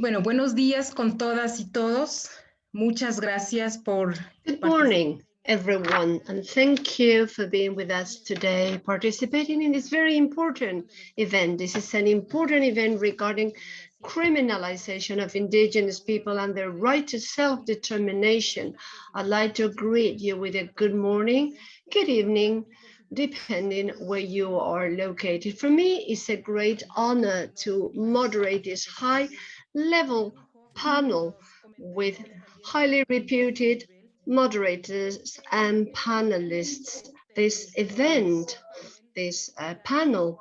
Bueno, buenos días con todas y todos. Muchas gracias por Good morning, everyone, and thank you for being with us today, participating in this very important event. This is an important event regarding criminalization of indigenous people and their right to self-determination. I'd like to greet you with a good morning, good evening, depending where you are located. For me, it's a great honor to moderate this high-level panel with highly reputed moderators and panelists. This event, this panel,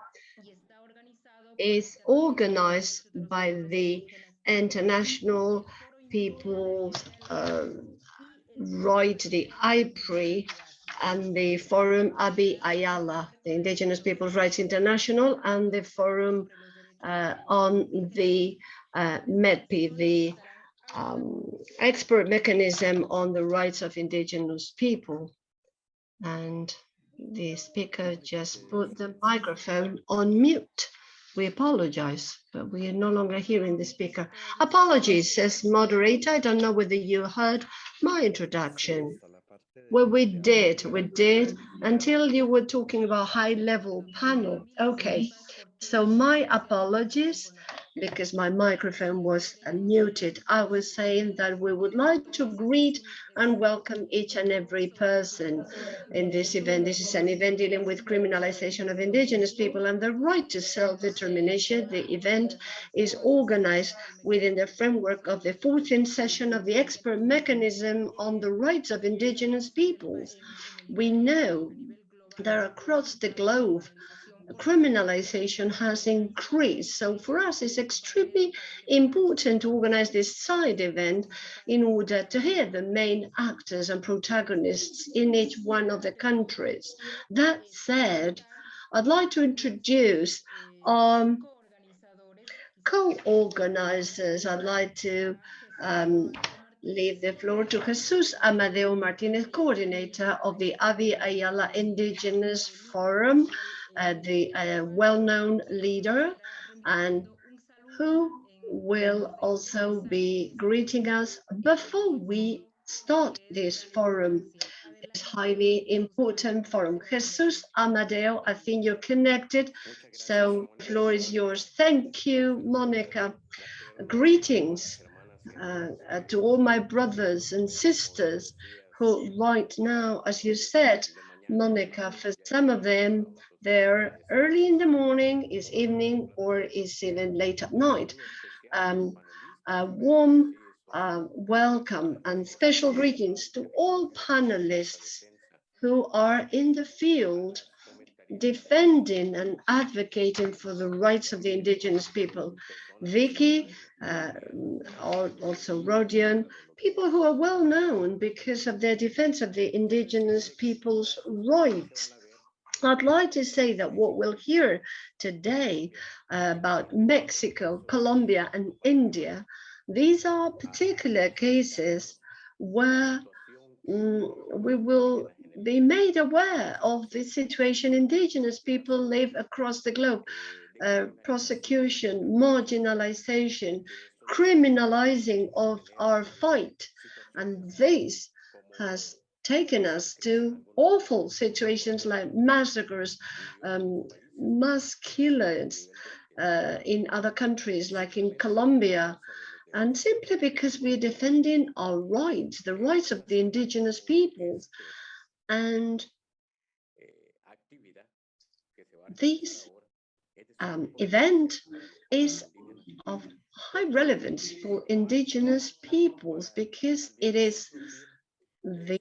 is organized by the International Peoples Rights, the IPRI, and the Forum Abi Ayala, the Indigenous Peoples Rights International, and the Forum on the MEDPI, the expert mechanism on the rights of indigenous people. And the speaker just put the microphone on mute. We apologize, but we are no longer hearing the speaker. Apologies, says moderator. I don't know whether you heard my introduction. Well, we did until you were talking about high-level panel. Okay, so my apologies because my microphone was muted. I was saying that we would like to greet and welcome each and every person in this event. This is an event dealing with criminalization of indigenous people and the right to self-determination. The event is organized within the framework of the 14th session of the expert mechanism on the rights of indigenous peoples. We know that across the globe, criminalization has increased. So for us, it's extremely important to organize this side event in order to hear the main actors and protagonists in each one of the countries. That said, I'd like to introduce co-organizers. I'd like to leave the floor to Jesus Amadeo Martinez, coordinator of the Abi Ayala Indigenous Forum, the well-known leader, and who will also be greeting us before we start this forum, this highly important forum. Jesus Amadeo, I think you're connected, so the floor is yours. Thank you, Monica. Greetings to all my brothers and sisters who right now, as you said, Monica, for some of them, they're early in the morning, is evening, or is even late at night. A warm welcome and special greetings to all panelists who are in the field defending and advocating for the rights of the indigenous people. Vicky, also Rodion, people who are well known because of their defense of the indigenous people's rights. I'd like to say that what we'll hear today about Mexico, Colombia, and India, these are particular cases where we will be made aware of the situation indigenous people live across the globe. Prosecution, marginalization, criminalizing of our fight. And this has taken us to awful situations like massacres, mass killings in other countries, like in Colombia, and simply because we're defending our rights, the rights of the indigenous peoples. And this event is of high relevance for indigenous peoples because it is the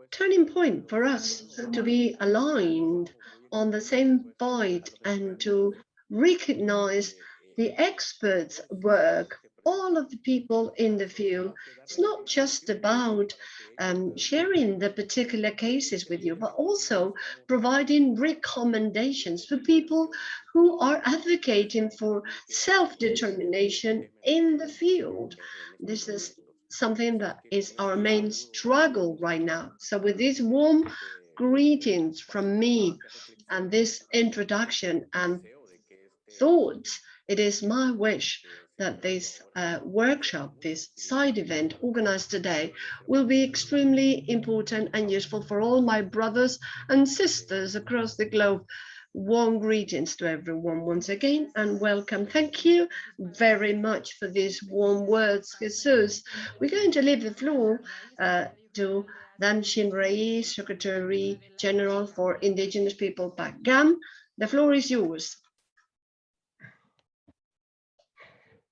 turning point for us to be aligned on the same fight and to recognize the experts' work, all of the people in the field. It's not just about sharing the particular cases with you, but also providing recommendations for people who are advocating for self-determination in the field. This is something that is our main struggle right now. So with these warm greetings from me and this introduction and thoughts, it is my wish that this workshop, this side event organized today, will be extremely important and useful for all my brothers and sisters across the globe. Warm greetings to everyone once again, and welcome. Thank you very much for these warm words, Jesus. We're going to leave the floor to A Shimray, Secretary General for Indigenous People back. GAM, the floor is yours.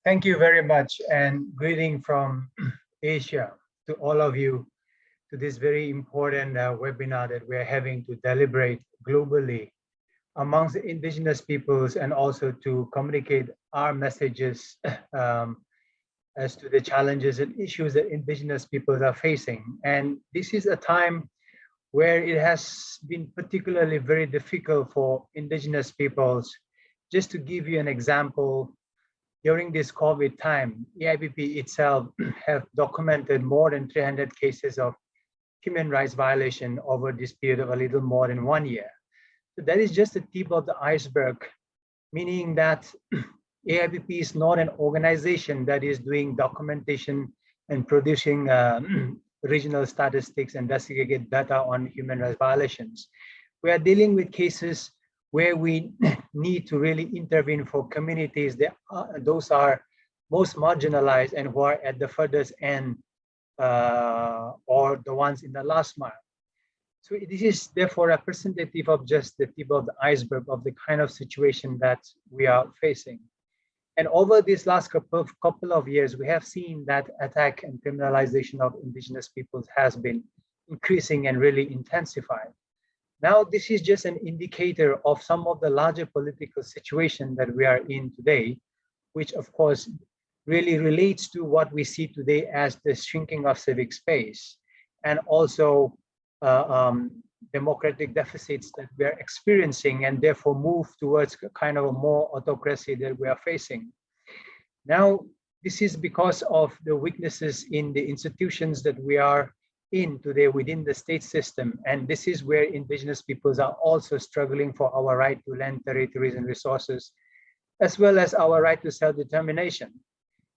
Thank you very much, and greeting from Asia to all of you to this very important webinar that we're having to deliberate globally amongst the indigenous peoples, and also to communicate our messages as to the challenges and issues that indigenous peoples are facing. And this is a time where it has been particularly very difficult for indigenous peoples. Just to give you an example, during this COVID time, EIPP itself have documented more than 300 cases of human rights violation over this period of a little more than 1 year. So that is just the tip of the iceberg, meaning that EIPP is not an organization that is doing documentation and producing regional statistics and investigative data on human rights violations. We are dealing with cases where we need to really intervene for communities that those are most marginalized and who are at the furthest end or the ones in the last mile. So this is therefore representative of just the tip of the iceberg of the kind of situation that we are facing. And over these last couple of years, we have seen that attack and criminalization of indigenous peoples has been increasing and really intensifying. Now, this is just an indicator of some of the larger political situation that we are in today, which of course really relates to what we see today as the shrinking of civic space, and also democratic deficits that we are experiencing, and therefore move towards kind of a more autocracy that we are facing. Now, this is because of the weaknesses in the institutions that we are in today within the state system. And this is where indigenous peoples are also struggling for our right to land, territories, and resources, as well as our right to self-determination.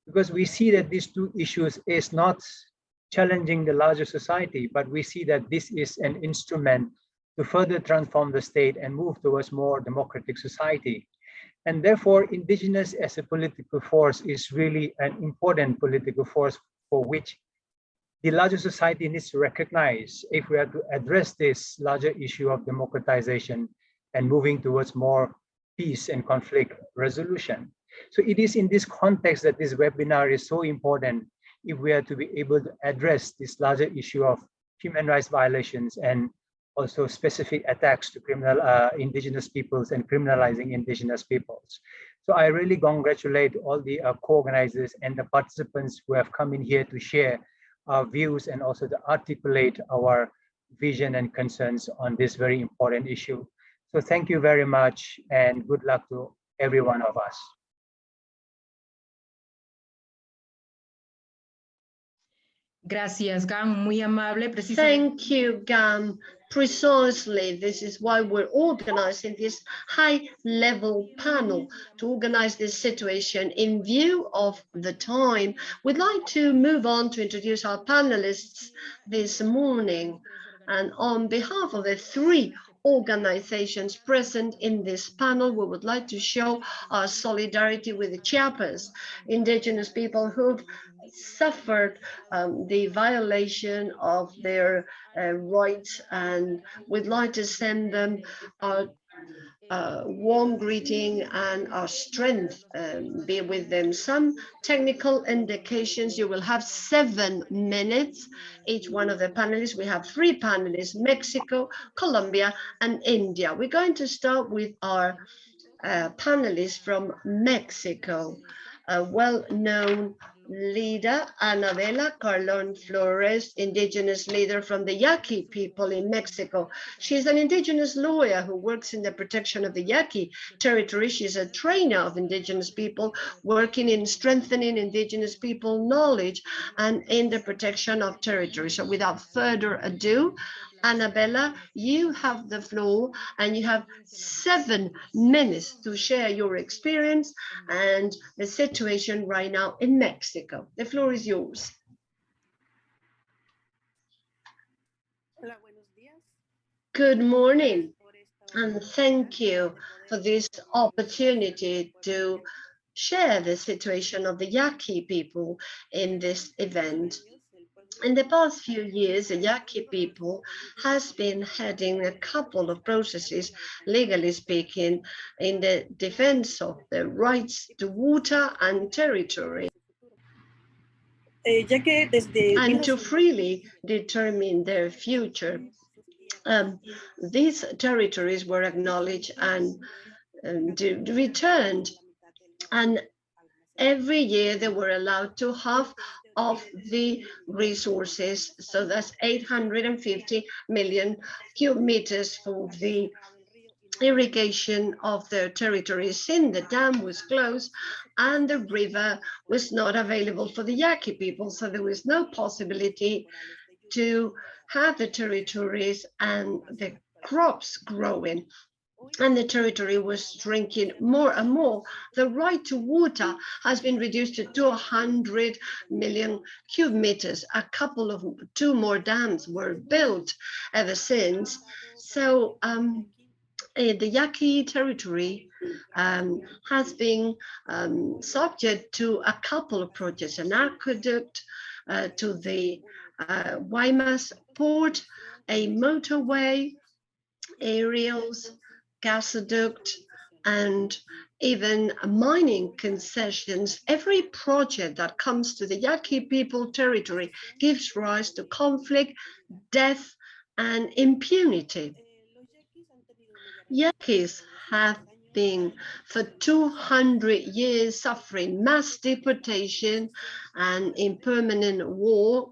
Because we see that these two issues is not challenging the larger society, but we see that this is an instrument to further transform the state and move towards more democratic society. And therefore, indigenous as a political force is really an important political force for which the larger society needs to recognize if we are to address this larger issue of democratization and moving towards more peace and conflict resolution. So it is in this context that this webinar is so important if we are to be able to address this larger issue of human rights violations and also specific attacks to indigenous peoples and criminalizing indigenous peoples. So I really congratulate all the co-organizers and the participants who have come in here to share our views and also to articulate our vision and concerns on this very important issue. So thank you very much, and good luck to every one of us. Gracias, Gam, muy amable. Thank you, Gam. Precisely, this is why we're organizing this high-level panel to organize this situation. In view of the time, we'd like to move on to introduce our panelists this morning. And on behalf of the three organizations present in this panel, we would like to show our solidarity with the Chiapas indigenous people who've suffered the violation of their rights, and we'd like to send them our warm greeting and our strength be with them. Some technical indications: you will have 7 minutes, each one of the panelists. We have 3 panelists: Mexico, Colombia, and India. We're going to start with our panelists from Mexico, a well-known leader, Anabela Carlon Flores, indigenous leader from the Yaqui people in Mexico. She's an indigenous lawyer who works in the protection of the Yaqui territory. She's a trainer of indigenous people, working in strengthening indigenous people knowledge and in the protection of territory. So without further ado, Anabela, you have the floor and you have 7 minutes to share your experience and the situation right now in Mexico. The floor is yours. Good morning, and thank you for this opportunity to share the situation of the Yaqui people in this event. In the past few years, the Yaqui people has been heading a couple of processes, legally speaking, in the defense of the rights to water and territory, and to freely determine their future. These territories were acknowledged and returned, and every year they were allowed to half of the resources, so that's 850 million cubic meters for the irrigation of their territories since the dam was closed and the river was not available for the Yaqui people, so there was no possibility to have the territories and the crops growing, and the territory was drinking more and more. The right to water has been reduced to 200 million cubic meters. Two more dams were built ever since. So the Yaqui territory has been subject to a couple of projects, an aqueduct to the Guaymas port, a motorway, aerials, gasoduct, and even mining concessions. Every project that comes to the Yaqui people territory gives rise to conflict, death, and impunity. Yaquis have been for 200 years suffering mass deportation and in permanent war,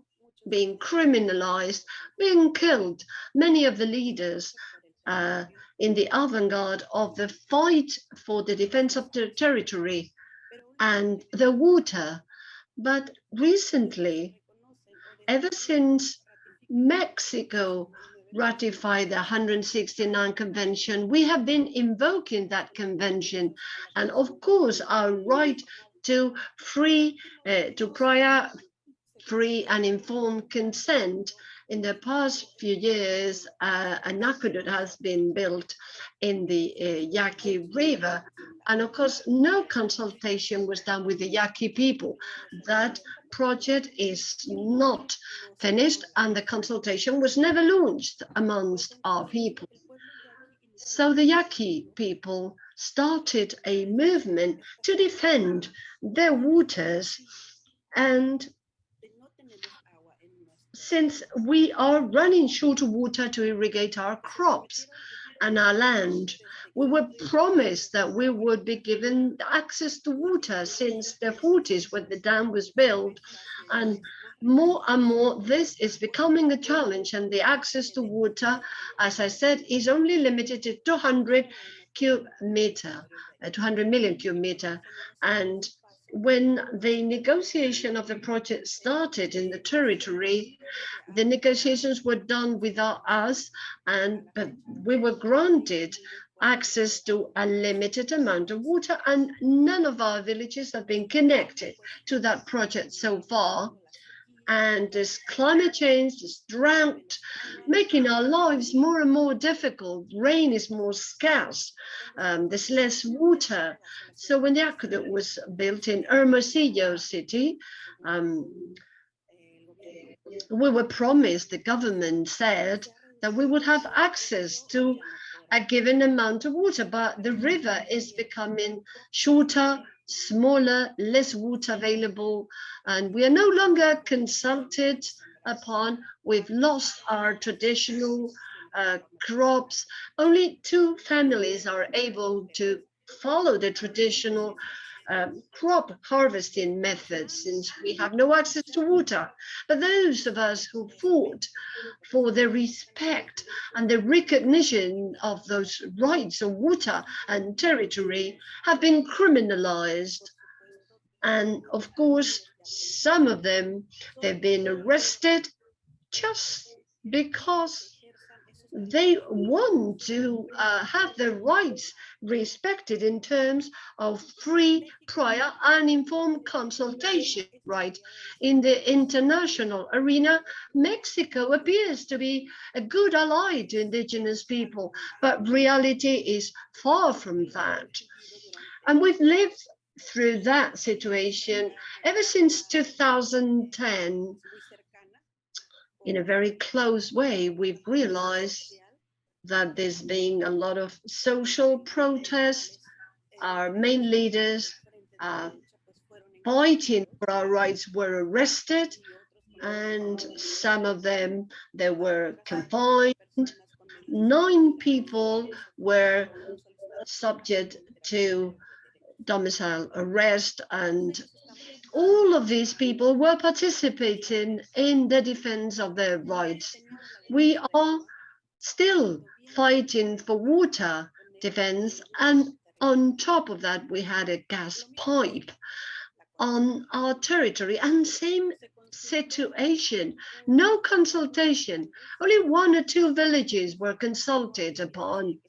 being criminalized, being killed. Many of the leaders in the avant-garde of the fight for the defense of the territory and the water. But recently, ever since Mexico ratified the 169 convention, we have been invoking that convention, and of course our right to prior free and informed consent. In the past few years, an aqueduct has been built in the Yaqui River, and of course no consultation was done with the Yaqui people. That project is not finished and the consultation was never launched amongst our people. So the Yaqui people started a movement to defend their waters, and since we are running short of water to irrigate our crops and our land, we were promised that we would be given access to water since the 40s when the dam was built. And more, this is becoming a challenge, and the access to water, as I said, is only limited to 200 million cubic meter. And when the negotiation of the project started in the territory, the negotiations were done without us, but we were granted access to a limited amount of water, and none of our villages have been connected to that project so far. And this climate change, this drought, making our lives more and more difficult. Rain is more scarce, there's less water. So when the aqueduct was built in Hermosillo city, we were promised, the government said, that we would have access to a given amount of water, but the river is becoming shorter, smaller, less water available, and we are no longer consulted upon. We've lost our traditional crops. Only 2 families are able to follow the traditional crop harvesting methods since we have no access to water. But those of us who fought for the respect and the recognition of those rights of water and territory have been criminalized. And of course, some of them, they've been arrested just because they want to have their rights respected in terms of free, prior, and informed consultation, right? In the international arena, Mexico appears to be a good ally to indigenous people, but reality is far from that. And we've lived through that situation ever since 2010. In a very close way, we've realized that there's been a lot of social protest. Our main leaders fighting for our rights were arrested, and some of them, they were confined. 9 people were subject to domicile arrest, and all of these people were participating in the defense of their rights. We are still fighting for water defense, and on top of that, we had a gas pipe on our territory, and same situation, no consultation. Only 1 or 2 villages were consulted upon,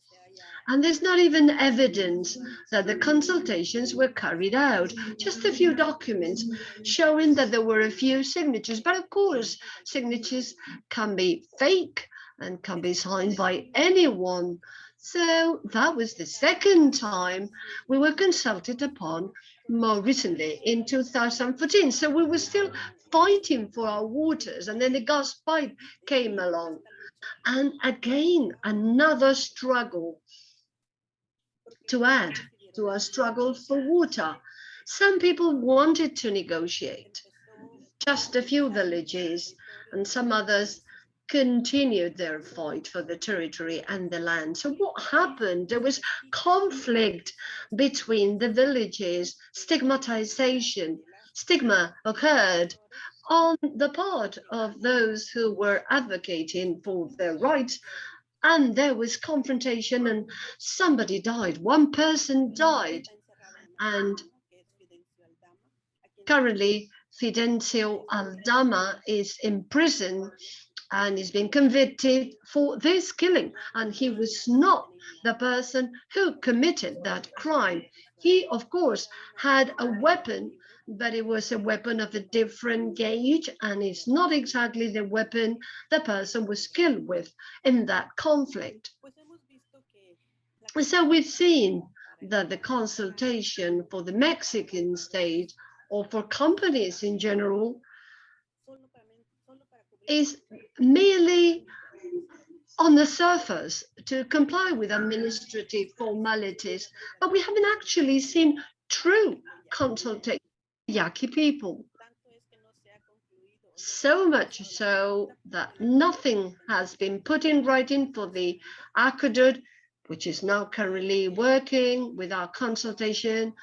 and there's not even evidence that the consultations were carried out. Just a few documents showing that there were a few signatures, but of course, signatures can be fake and can be signed by anyone. So that was the second time we were consulted upon, more recently in 2014. So we were still fighting for our waters, and then the gas pipe came along. And again, another struggle to add to our struggle for water. Some people wanted to negotiate, just a few villages, and some others continued their fight for the territory and the land. So what happened? There was conflict between the villages, stigma occurred on the part of those who were advocating for their rights, and there was confrontation, and somebody died. 1 person died, and currently Fidencio Aldama is in prison and is being convicted for this killing, and he was not the person who committed that crime. He, of course, had a weapon, but it was a weapon of a different gauge, and it's not exactly the weapon the person was killed with in that conflict. So we've seen that the consultation for the Mexican state, or for companies in general, is merely on the surface to comply with administrative formalities, but we haven't actually seen true consultation with Yaqui people. So much so that nothing has been put in writing for the aqueduct, which is now currently working with our consultation.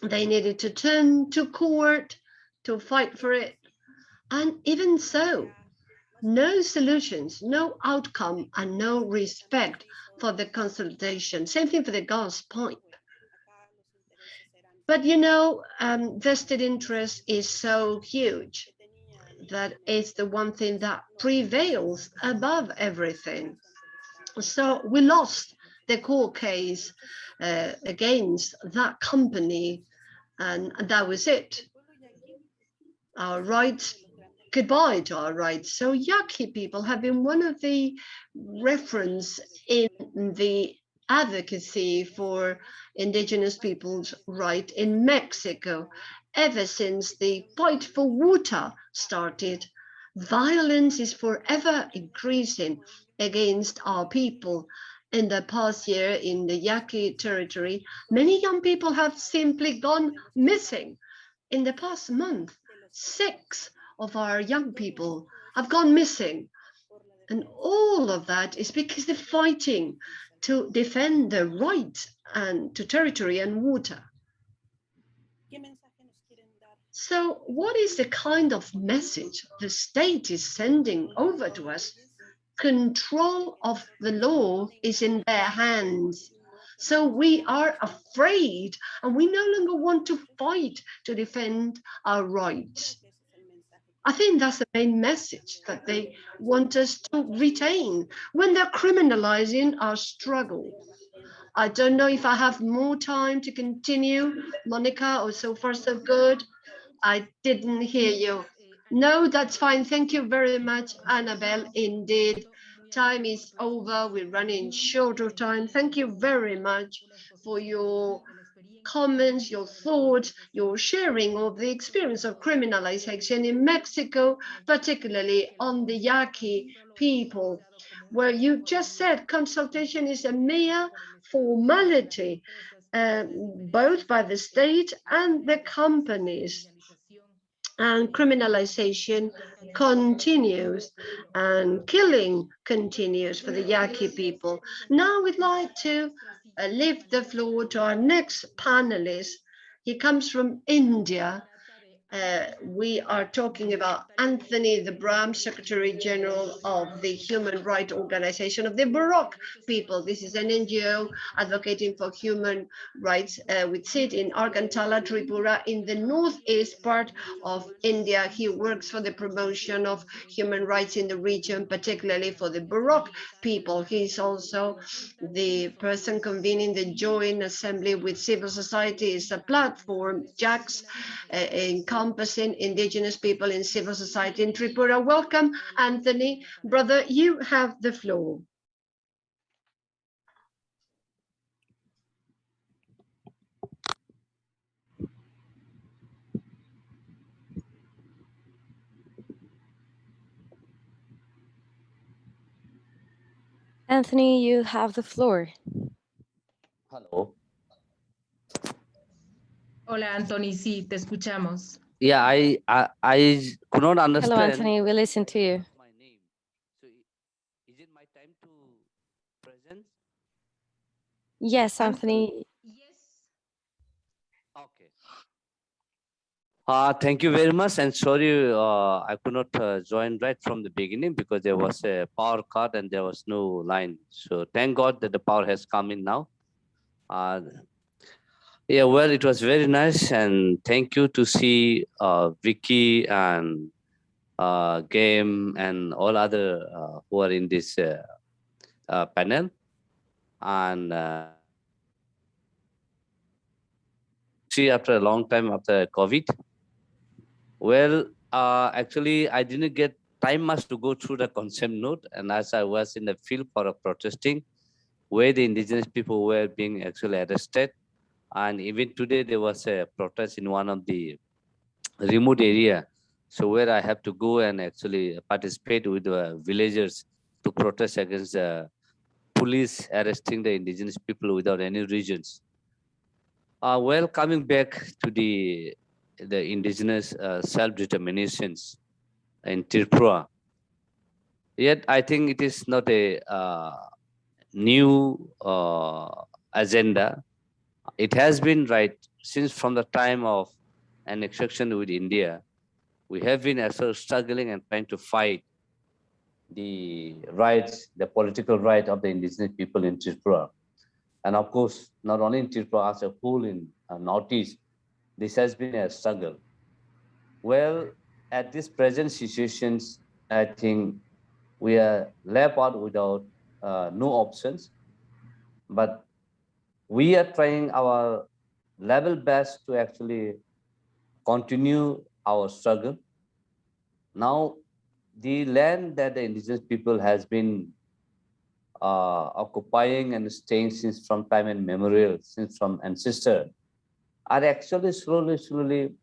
They needed to turn to court to fight for it. And even so, no solutions, no outcome, and no respect for the consultation. Same thing for the gas pipe. But you know, vested interest is so huge that it's the one thing that prevails above everything. So we lost the court case against that company, and that was it. Our rights, goodbye to our rights. So Yaqui people have been one of the reference in the advocacy for indigenous people's right in Mexico. Ever since the fight for water started, violence is forever increasing against our people. In the past year in the Yaqui territory, many young people have simply gone missing. In the past month, 6 of our young people have gone missing. And all of that is because they're fighting to defend their rights and to territory and water. So what is the kind of message the state is sending over to us? Control of the law is in their hands. So we are afraid, and we no longer want to fight to defend our rights. I think that's the main message that they want us to retain when they're criminalizing our struggle. I don't know if I have more time to continue, Monica, or so far so good. I didn't hear you. No, that's fine. Thank you very much, Annabelle. Indeed, time is over. We're running short of time. Thank you very much for your comments, your thoughts, your sharing of the experience of criminalization in Mexico, particularly on the Yaqui people, where you just said consultation is a mere formality, both by the state and the companies. And criminalization continues and killing continues for the Yaqui people. Now we'd like to leave the floor to our next panelist. He comes from India. We are talking about Anthony Debbarma, Secretary General of the Human Rights Organization of the Baroque people. This is an NGO advocating for human rights with seat in Argantala, Tripura, in the northeast part of India. He works for the promotion of human rights in the region, particularly for the Baroque people. He's also the person convening the Joint Assembly with Civil Society. Is a platform, JAX, encompassing Indigenous people in civil society in Tripura. Welcome, Anthony. Brother, you have the floor. Anthony, you have the floor. Hello. Hola, Anthony, sí, te escuchamos. Yeah, I could not understand. Hello, Anthony. We listen to you. My name. So is it my time to present? Yes, Anthony. Yes. Okay. Thank you very much, and sorry I could not join right from the beginning because there was a power cut and there was no line. So thank God that the power has come in now. Yeah, well, it was very nice, and thank you to see Vicky and Game and all other who are in this panel. And see, after a long time after COVID, well, actually, I didn't get time much to go through the concept note, and as I was in the field for a protesting, where the indigenous people were being actually arrested, and even today there was a protest in one of the remote area, so where I have to go and actually participate with the villagers to protest against the police arresting the indigenous people without any reasons. Well, coming back to the indigenous self-determinations in Tripura, yet I think it is not a new agenda. It has been right since from the time of annexation with India. We have been also struggling and trying to fight the rights, the political right of the indigenous people in Tripura. And of course, not only in Tripura, as a whole in Northeast, this has been a struggle. Well, at this present situations, I think we are left out without no options, but we are trying our level best to actually continue our struggle. Now, the land that the indigenous people has been occupying and staying since from time immemorial, since from ancestor, are actually slowly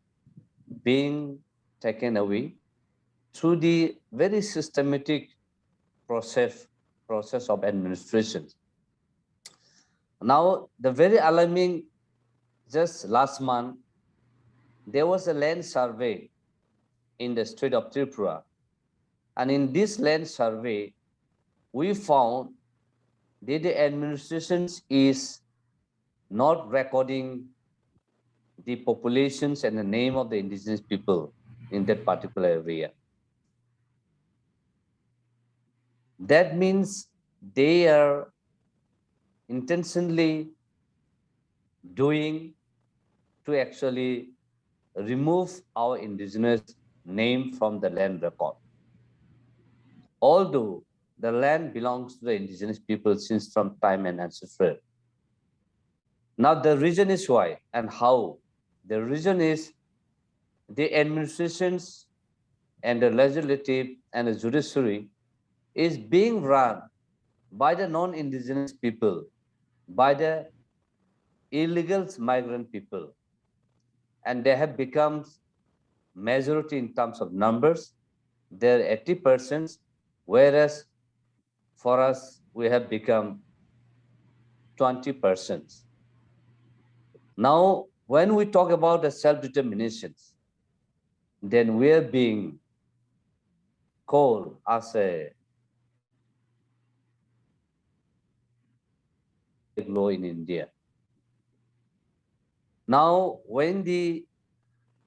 being taken away through the very systematic process of administration. Now, the very alarming, just last month, there was a land survey in the state of Tripura. And in this land survey, we found that the administration is not recording the populations and the name of the indigenous people in that particular area. That means they are intentionally doing to actually remove our indigenous name from the land record. Although the land belongs to the indigenous people since from time and ancestral. Now the reason is why and how. The reason is the administrations and the legislative and the judiciary is being run by the non-indigenous people, by the illegal migrant people, and they have become majority in terms of numbers. They're 80%, whereas for us, we have become 20%. Now, when we talk about the self-determinations, then we are being called as a law in India. Now, when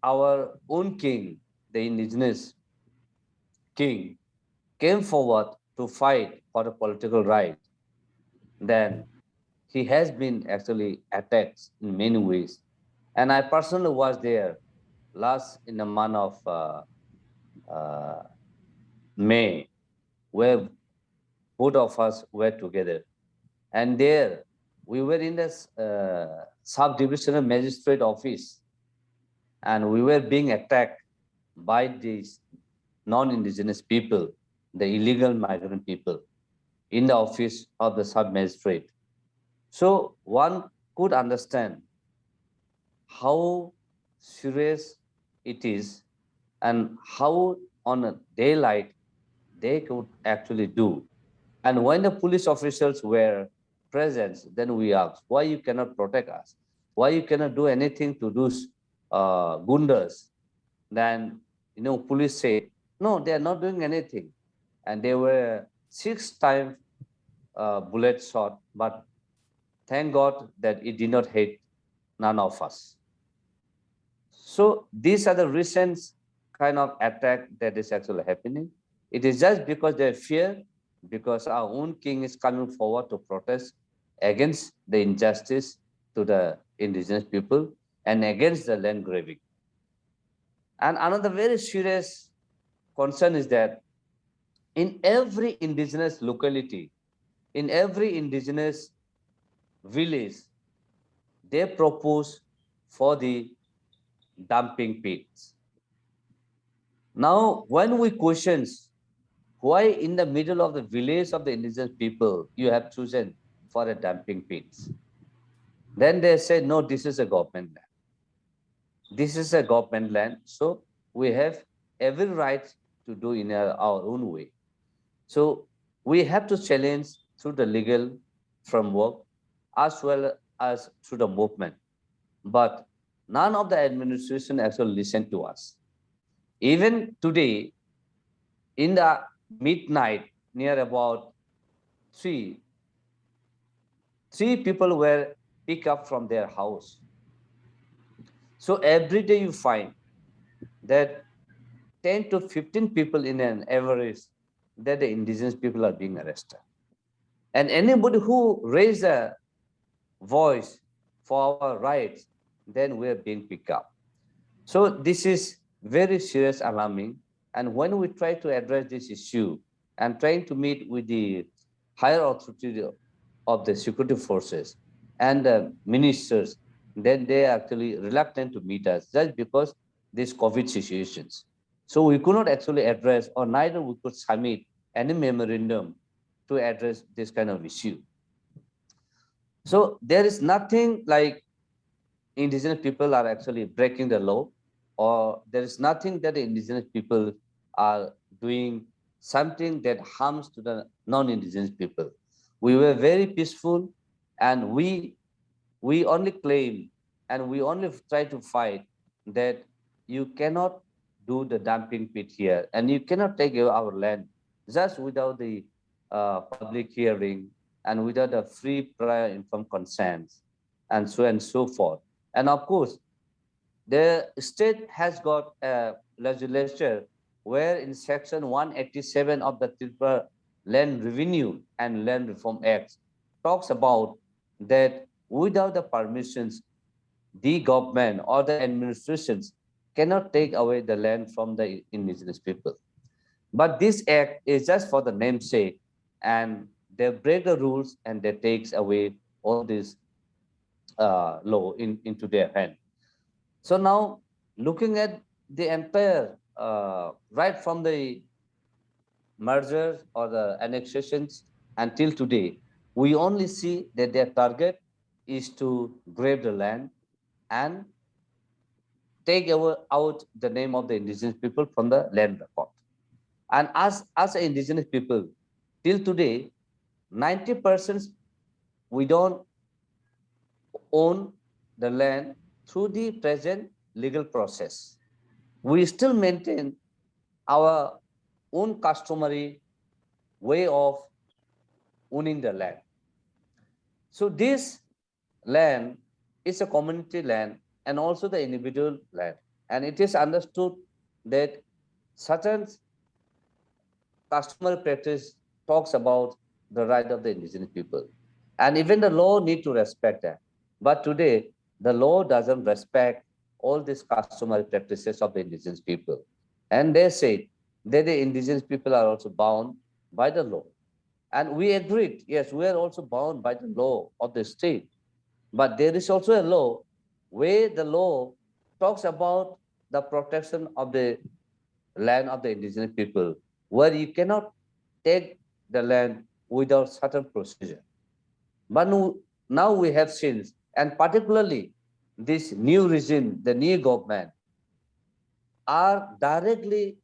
our own king, the indigenous king, came forward to fight for the political right, then he has been actually attacked in many ways. And I personally was there last in the month of May, where both of us were together. And there we were in the sub-divisional magistrate office, and we were being attacked by these non-indigenous people, the illegal migrant people, in the office of the sub-magistrate. So one could understand how serious it is and how on a daylight they could actually do. And when the police officers were present, then we asked, why you cannot protect us? Why you cannot do anything to those gundas? Then, police say, no, they are not doing anything. And they were 6 times bullet shot, but thank God that it did not hit none of us. So these are the recent kind of attack that is actually happening. It is just because they fear, because our own king is coming forward to protest against the injustice to the indigenous people and against the land grabbing. And another very serious concern is that in every indigenous locality, in every indigenous village, they propose for the dumping pits. Now, when we question why in the middle of the village of the indigenous people you have chosen for a dumping pits, then they say, no, this is a government land. This is a government land, so we have every right to do in our own way. So we have to challenge through the legal framework as well as through the movement. But none of the administration actually listened to us. Even today, in the midnight, near about 3 people were picked up from their house. So every day you find that 10 to 15 people in an average that the indigenous people are being arrested. And anybody who raise a voice for our rights, then we're being picked up. So this is very serious, alarming. And when we try to address this issue and trying to meet with the higher authority of the security forces and the ministers, then they are actually reluctant to meet us just because these COVID situations. So we could not actually address, or neither we could submit any memorandum to address this kind of issue. So there is nothing like indigenous people are actually breaking the law, or there is nothing that the indigenous people are doing something that harms to the non-indigenous people. We were very peaceful, and we only claim and we only try to fight that you cannot do the dumping pit here, and you cannot take our land just without the public hearing and without the free prior informed consent and so forth. And of course, the state has got a legislature where in section 187 of the Tripura Land Revenue and Land Reform Act talks about that without the permissions, the government or the administrations cannot take away the land from the indigenous people. But this act is just for the namesake, and they break the rules and they takes away all this law into their hand. So now, looking at the entire right from the mergers or the annexations until today, we only see that their target is to grab the land and take out the name of the indigenous people from the land record. And as an indigenous people, till today, 90% we don't own the land through the present legal process. We still maintain our own customary way of owning the land. So this land is a community land and also the individual land. And it is understood that certain customary practice talks about the right of the indigenous people. And even the law need to respect that. But today, the law doesn't respect all these customary practices of the indigenous people. And they say that the indigenous people are also bound by the law. And we agreed, yes, we are also bound by the law of the state. But there is also a law where the law talks about the protection of the land of the indigenous people, where you cannot take the land without certain procedure. But now we have seen, and particularly this new regime, the new government, are directly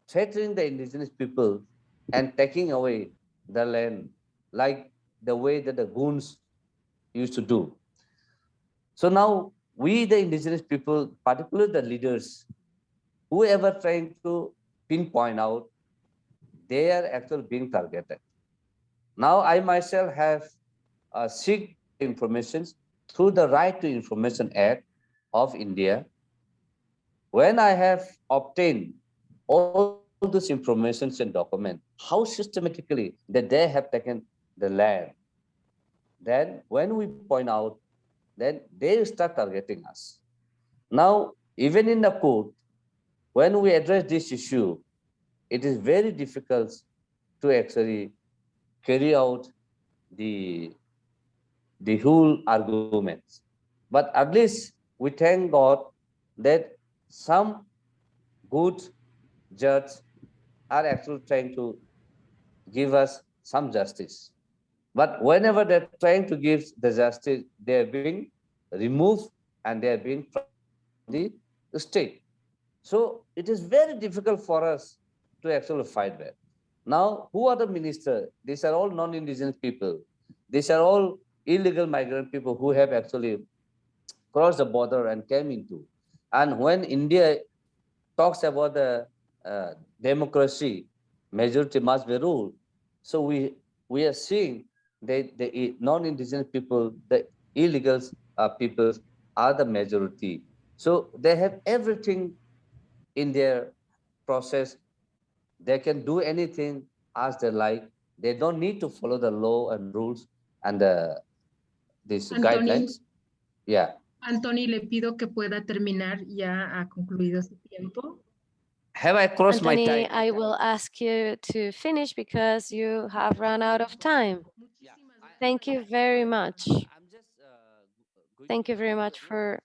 threatening the indigenous people and taking away the land like the way that the goons used to do. So now we, the indigenous people, particularly the leaders, whoever trying to pinpoint out, they are actually being targeted. Now I myself have seek information through the Right to Information Act of India. When I have obtained all this information and document, how systematically that they have taken the land, then when we point out, then they start targeting us. Now, even in the court, when we address this issue, it is very difficult to actually carry out the whole arguments. But at least we thank God that some good judges are actually trying to give us some justice. But whenever they're trying to give the justice, they're being removed and they're being from the state. So it is very difficult for us to actually fight that. Now, who are the ministers? These are all non-indigenous people. These are all illegal migrant people who have actually crossed the border and came into. And when India talks about the democracy, majority must be ruled. So we are seeing that the non-indigenous people, the illegal peoples are the majority. So they have everything in their process. They can do anything as they like. They don't need to follow the law and rules and these guidelines. Yeah. Anthony, le pido que pueda terminar, ya ha concluido su tiempo. Have I crossed my Anthony, time? I will ask you to finish because you have run out of time. Thank you very much. I'm just Thank you very much for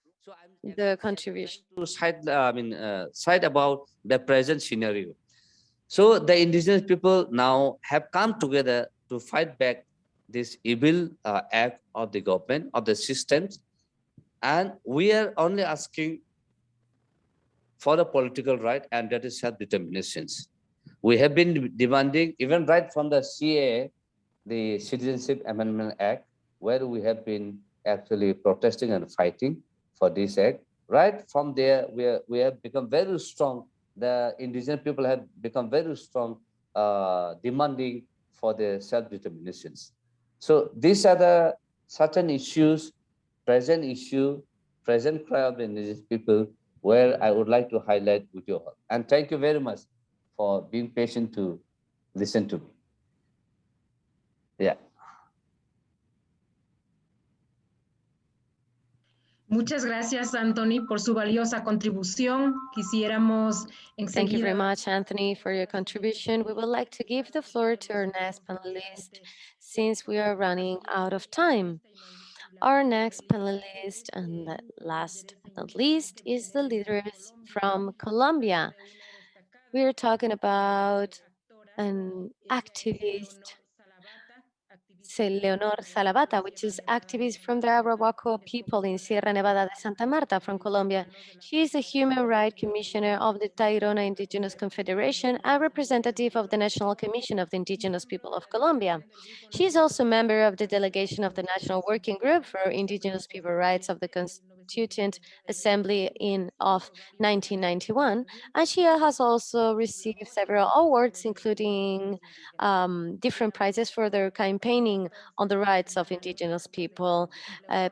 the contribution. to cite about the present scenario. So the indigenous people now have come together to fight back this evil act of the government, of the systems, and we are only asking for the political right, and that is self-determination. We have been demanding, even right from the CAA, the Citizenship Amendment Act, where we have been actually protesting and fighting for this act. Right from there, we have become very strong. The indigenous people have become very strong, demanding for the self-determinations. So these are the certain issues, present issue, present cry of the indigenous people, where I would like to highlight with you all. And thank you very much for being patient to listen to me. Yeah. Muchas gracias, Anthony, por su valiosa contribución. Quisiéramos Thank you very enseguida... much, Anthony, for your contribution. We would like to give the floor to our next panelist since we are running out of time. Our next panelist, and last but not least, is the leaders from Colombia. We are talking about an activist, Leonor Zalabata, which is activist from the Arhuaco people in Sierra Nevada de Santa Marta from Colombia. She is a human rights commissioner of the Tairona Indigenous Confederation and representative of the National Commission of the Indigenous People of Colombia. She is also a member of the delegation of the National Working Group for Indigenous People Rights of the Constituent Assembly of 1991, and she has also received several awards, including different prizes for their campaigning on the rights of Indigenous people.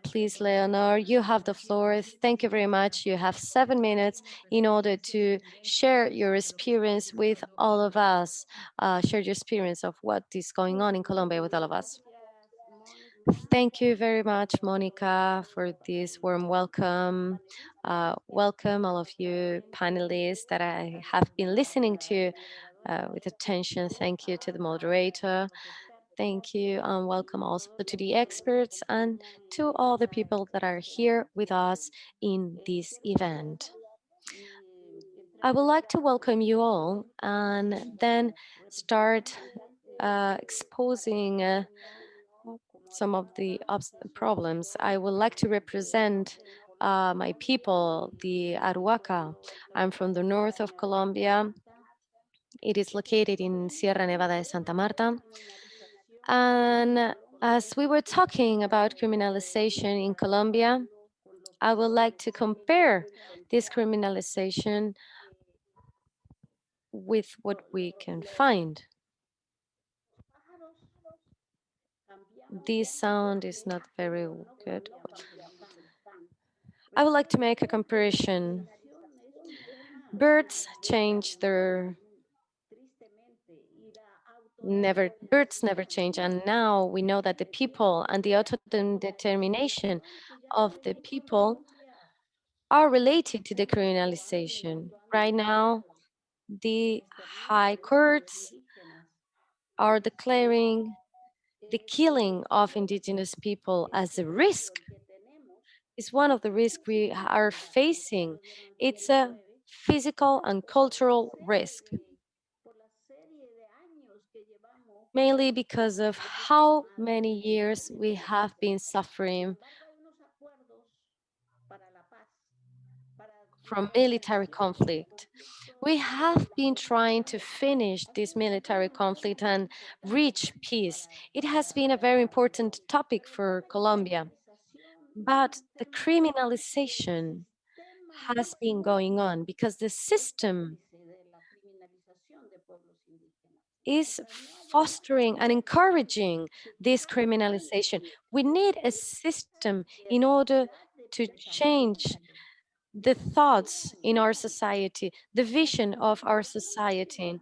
Please, Leonor, you have the floor. Thank you very much. You have 7 minutes in order to share your experience with all of us, share your experience of what is going on in Colombia with all of us. Thank you very much, Monica, for this warm welcome. Welcome all of you panelists that I have been listening to with attention. Thank you to the moderator. Thank you and welcome also to the experts and to all the people that are here with us in this event. I would like to welcome you all and then start exposing some of the problems. I would like to represent my people, the Arhuaca. I'm from the north of Colombia. It is located in Sierra Nevada de Santa Marta. And as we were talking about criminalization in Colombia, I would like to compare this criminalization with what we can find. This sound is not very good. I would like to make a comparison. Birds change their birds never change, and now we know that the people and the autodetermination of the people are related to the criminalization. Right now, the high courts are declaring the killing of indigenous people as a risk. It's one of the risks we are facing. It's a physical and cultural risk, mainly because of how many years we have been suffering from military conflict. We have been trying to finish this military conflict and reach peace. It has been a very important topic for Colombia, but the criminalization has been going on because the system is fostering and encouraging this criminalization. We need a system in order to change the thoughts in our society, the vision of our society,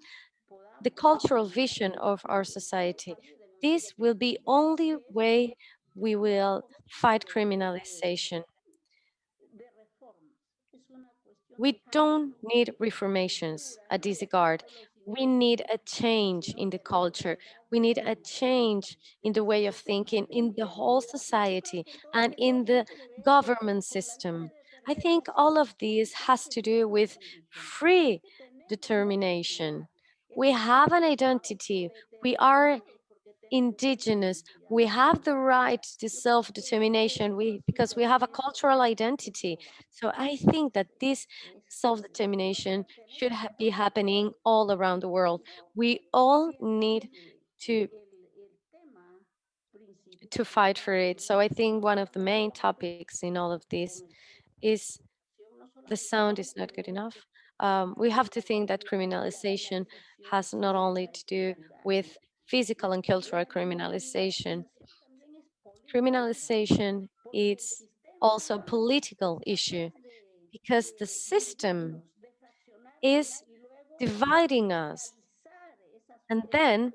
the cultural vision of our society. This will be only way we will fight criminalization. We don't need reformations at this regard. We need a change in the culture. We need a change in the way of thinking in the whole society and in the government system. I think all of this has to do with free determination. We have an identity. We are indigenous. We have the right to self-determination because we have a cultural identity. So I think that this self-determination should be happening all around the world. We all need to fight for it. So I think one of the main topics in all of this is the sound is not good enough. We have to think that criminalization has not only to do with physical and cultural criminalization. Criminalization is also a political issue because the system is dividing us. And then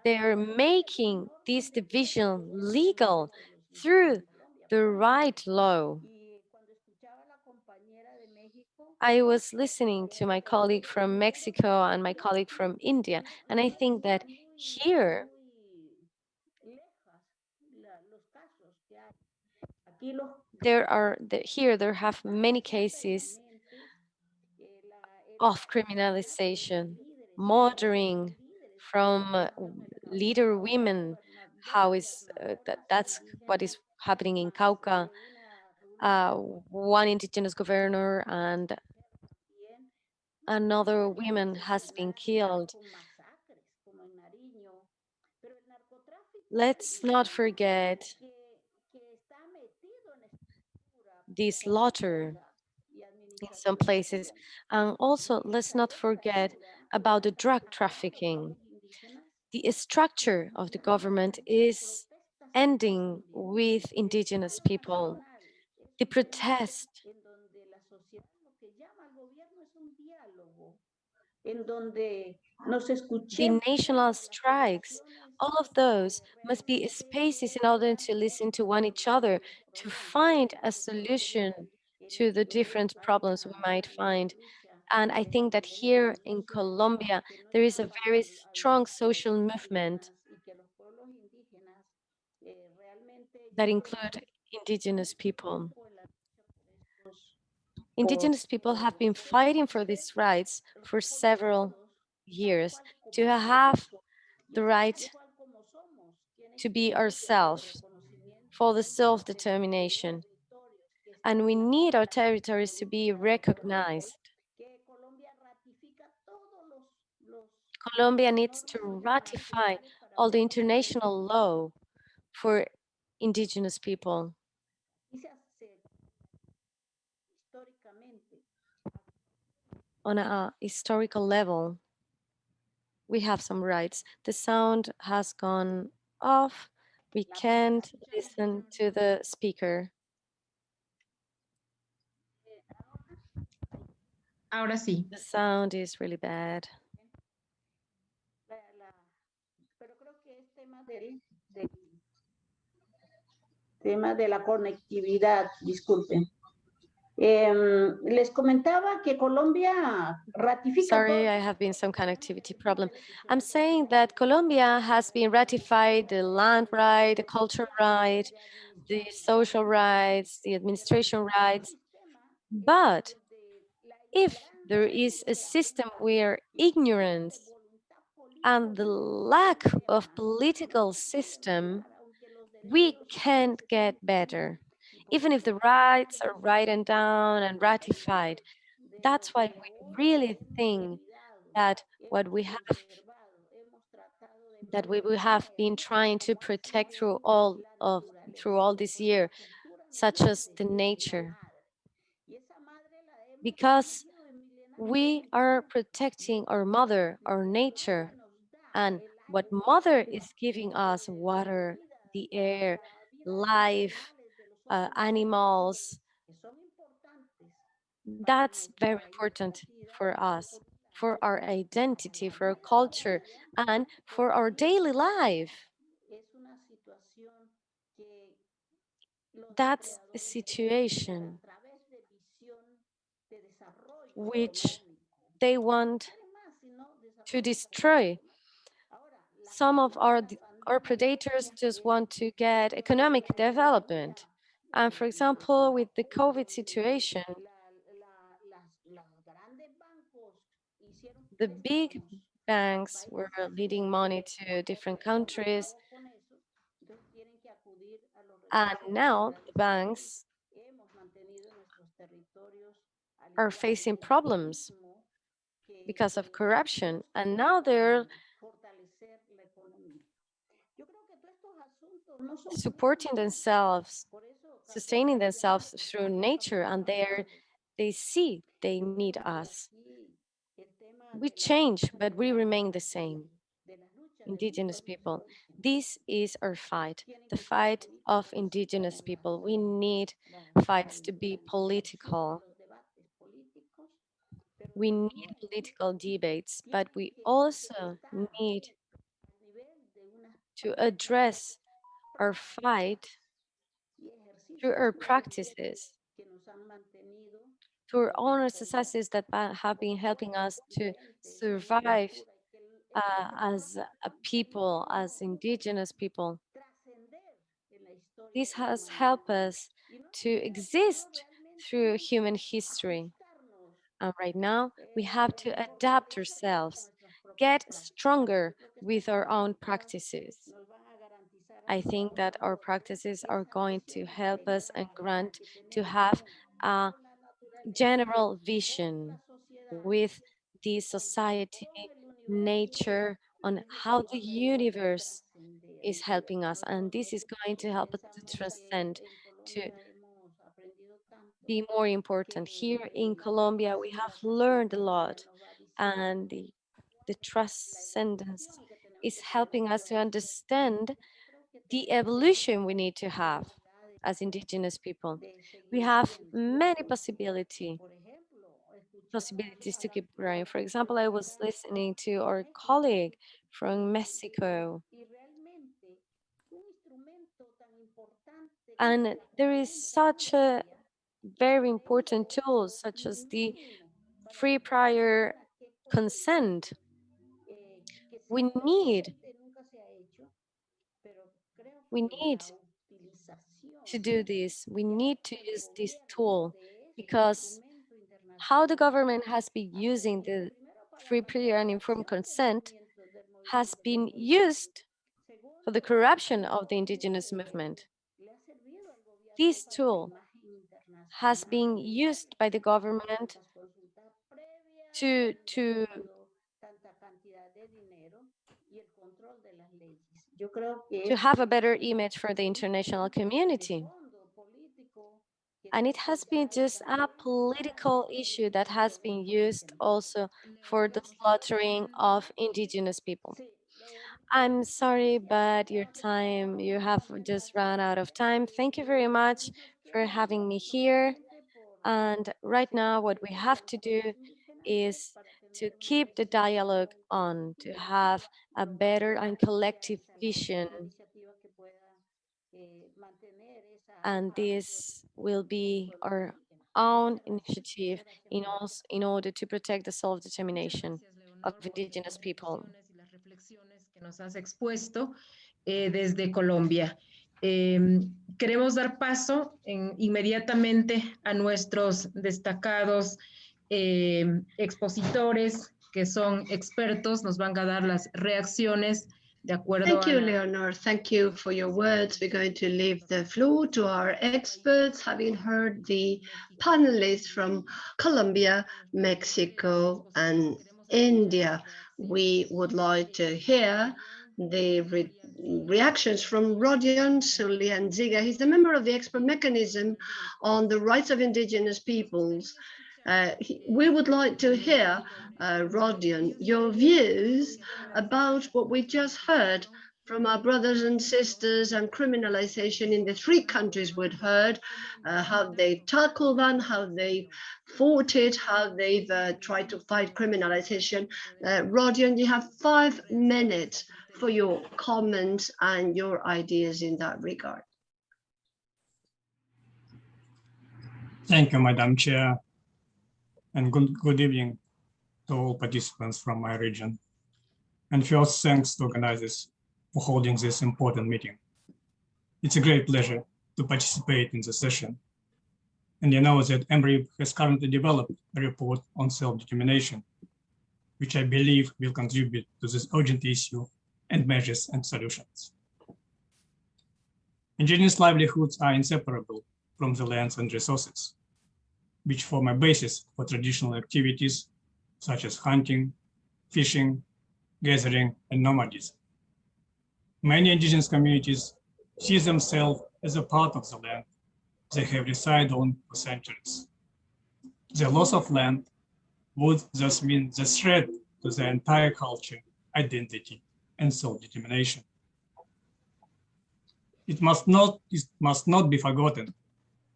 they're making this division legal through the right law. I was listening to my colleague from Mexico and my colleague from India, and I think that here there have many cases of criminalization, murdering from leader women. How is that's what is happening in Cauca. One indigenous governor and another woman has been killed. Let's not forget the slaughter in some places. And also, let's not forget about the drug trafficking. The structure of the government is ending with indigenous people. The protest, the national strikes, all of those must be spaces in order to listen to one each other, to find a solution to the different problems we might find. And I think that here in Colombia, there is a very strong social movement that include indigenous people. Indigenous people have been fighting for these rights for several years, to have the right to be ourselves, for the self-determination. And we need our territories to be recognized. Colombia needs to ratify all the international law for indigenous people. On a historical level, we have some rights. The sound has gone off. We can't listen to the speaker. Ahora sí. The sound is really bad. Tema de la conectividad, disculpen. Les comentaba que Colombia ratifica. Sorry, I have been some connectivity problem. I'm saying that Colombia has been ratified the land right, the cultural right, the social rights, the administration rights. But if there is a system where ignorance and the lack of political system, we can't get better. Even if the rights are written down and ratified, that's why we really think that what we have that we will have been trying to protect through all this year, such as the nature, because we are protecting our mother, our nature, and what mother is giving us: water, the air, life, animals. That's very important for us, for our identity, for our culture, and for our daily life. That's a situation which they want to destroy. Some of our predators just want to get economic development. And for example, with the COVID situation, the big banks were leading money to different countries. And now the banks are facing problems because of corruption. And now they're supporting themselves, sustaining themselves through nature, and they see they need us. We change, but we remain the same. Indigenous people. This is our fight, the fight of indigenous people. We need fights to be political. We need political debates, but we also need to address our fight through our practices, through our own exercises that have been helping us to survive as a people, as indigenous people. This has helped us to exist through human history. And right now, we have to adapt ourselves, get stronger with our own practices. I think that our practices are going to help us and grant to have a general vision with the society, nature, on how the universe is helping us. And this is going to help us to transcend, to be more important. Here in Colombia, we have learned a lot, and the transcendence is helping us to understand the evolution we need to have as indigenous people. We have many possibilities to keep growing. For example, I was listening to our colleague from Mexico, and there is such a very important tools such as the free prior consent. We need to do this. We need to use this tool because how the government has been using the free prior and informed consent has been used for the corruption of the indigenous movement. This tool has been used by the government to have a better image for the international community. And it has been just a political issue that has been used also for the slaughtering of indigenous people. I'm sorry, but you have just run out of time. Thank you very much for having me here. And right now, what we have to do is to keep the dialogue on, to have a better and collective vision. And this will be our own initiative in order to protect the self-determination of indigenous people. Que nos has expuesto desde Colombia. Queremos dar paso inmediatamente a nuestros destacados expositores que son expertos, nos van a dar las reacciones de acuerdo Thank you, Leonor. Thank you for your words. We're going to leave the floor to our experts, having heard the panelists from Colombia, Mexico, and India. We would like to hear the reactions from Rodion Sulyandriga. He's a member of the expert mechanism on the rights of indigenous peoples. We would like to hear, Rodion, your views about what we just heard from our brothers and sisters and criminalization in the three countries we'd heard, how they tackle that, how they fought it, how they've tried to fight criminalization. Rodion, you have 5 minutes for your comments and your ideas in that regard. Thank you, Madam Chair, and good evening to all participants from my region. And first, thanks to organizers for holding this important meeting. It's a great pleasure to participate in the session. And you know that EMRIP has currently developed a report on self-determination, which I believe will contribute to this urgent issue and measures and solutions. Indigenous livelihoods are inseparable from the lands and resources, which form a basis for traditional activities such as hunting, fishing, gathering, and nomadism. Many indigenous communities see themselves as a part of the land they have resided on for centuries. The loss of land would thus mean the threat to the entire culture, identity, and self-determination. It must not be forgotten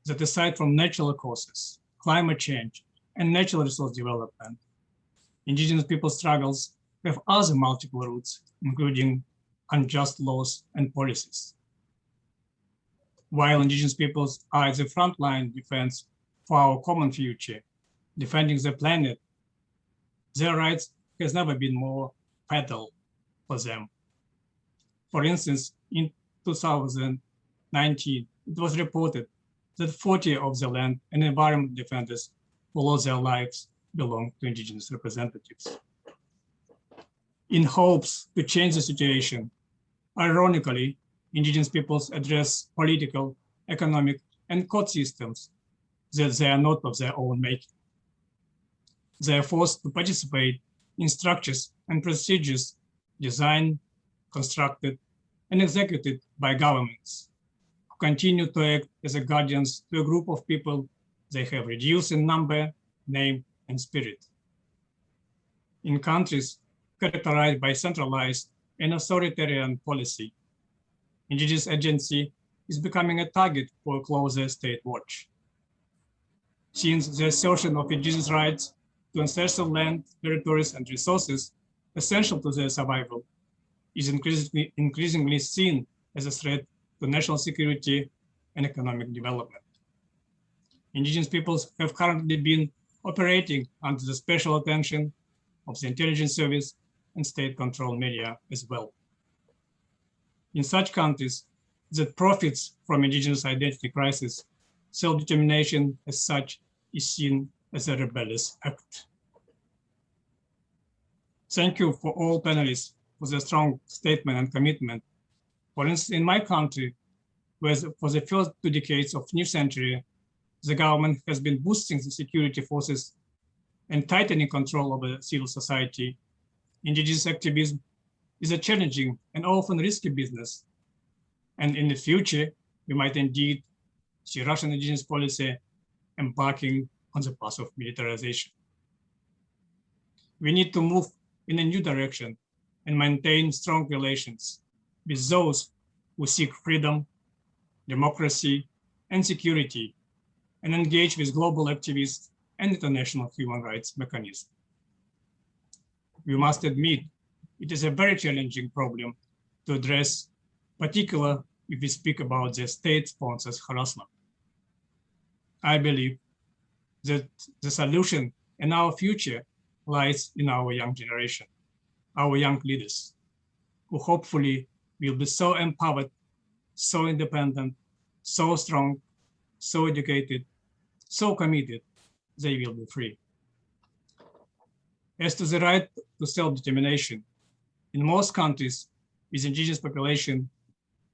that aside from natural causes, climate change, and natural resource development, indigenous people struggles have other multiple roots, including unjust laws and policies. While indigenous peoples are at the frontline defense for our common future, defending the planet, their rights has never been more vital for them. For instance, in 2019, it was reported that 40 of the land and environment defenders who lost their lives belong to indigenous representatives. In hopes to change the situation, ironically, indigenous peoples address political, economic, and court systems that they are not of their own making. They are forced to participate in structures and procedures designed, constructed, and executed by governments, who continue to act as a guardians to a group of people they have reduced in number, name, and spirit. In countries characterized by centralized and authoritarian policy, indigenous agency is becoming a target for a closer state watch. Since the assertion of indigenous rights to ancestral land, territories, and resources essential to their survival is increasingly seen as a threat to national security and economic development. Indigenous peoples have currently been operating under the special attention of the intelligence service and state-controlled media as well. In such countries that profits from indigenous identity crisis, self-determination as such is seen as a rebellious act. Thank you for all panelists for their strong statement and commitment. For instance, in my country, where for the first 2 decades of new century, the government has been boosting the security forces and tightening control over civil society, indigenous activism is a challenging and often risky business. And in the future, we might indeed see Russian indigenous policy embarking on the path of militarization. We need to move in a new direction and maintain strong relations with those who seek freedom, democracy, and security, and engage with global activists and international human rights mechanisms. We must admit it is a very challenging problem to address, particularly if we speak about the state-sponsored harassment. I believe that the solution and our future lies in our young generation, our young leaders, who hopefully will be so empowered, so independent, so strong, so educated, so committed, they will be free. As to the right to self-determination, in most countries with indigenous population,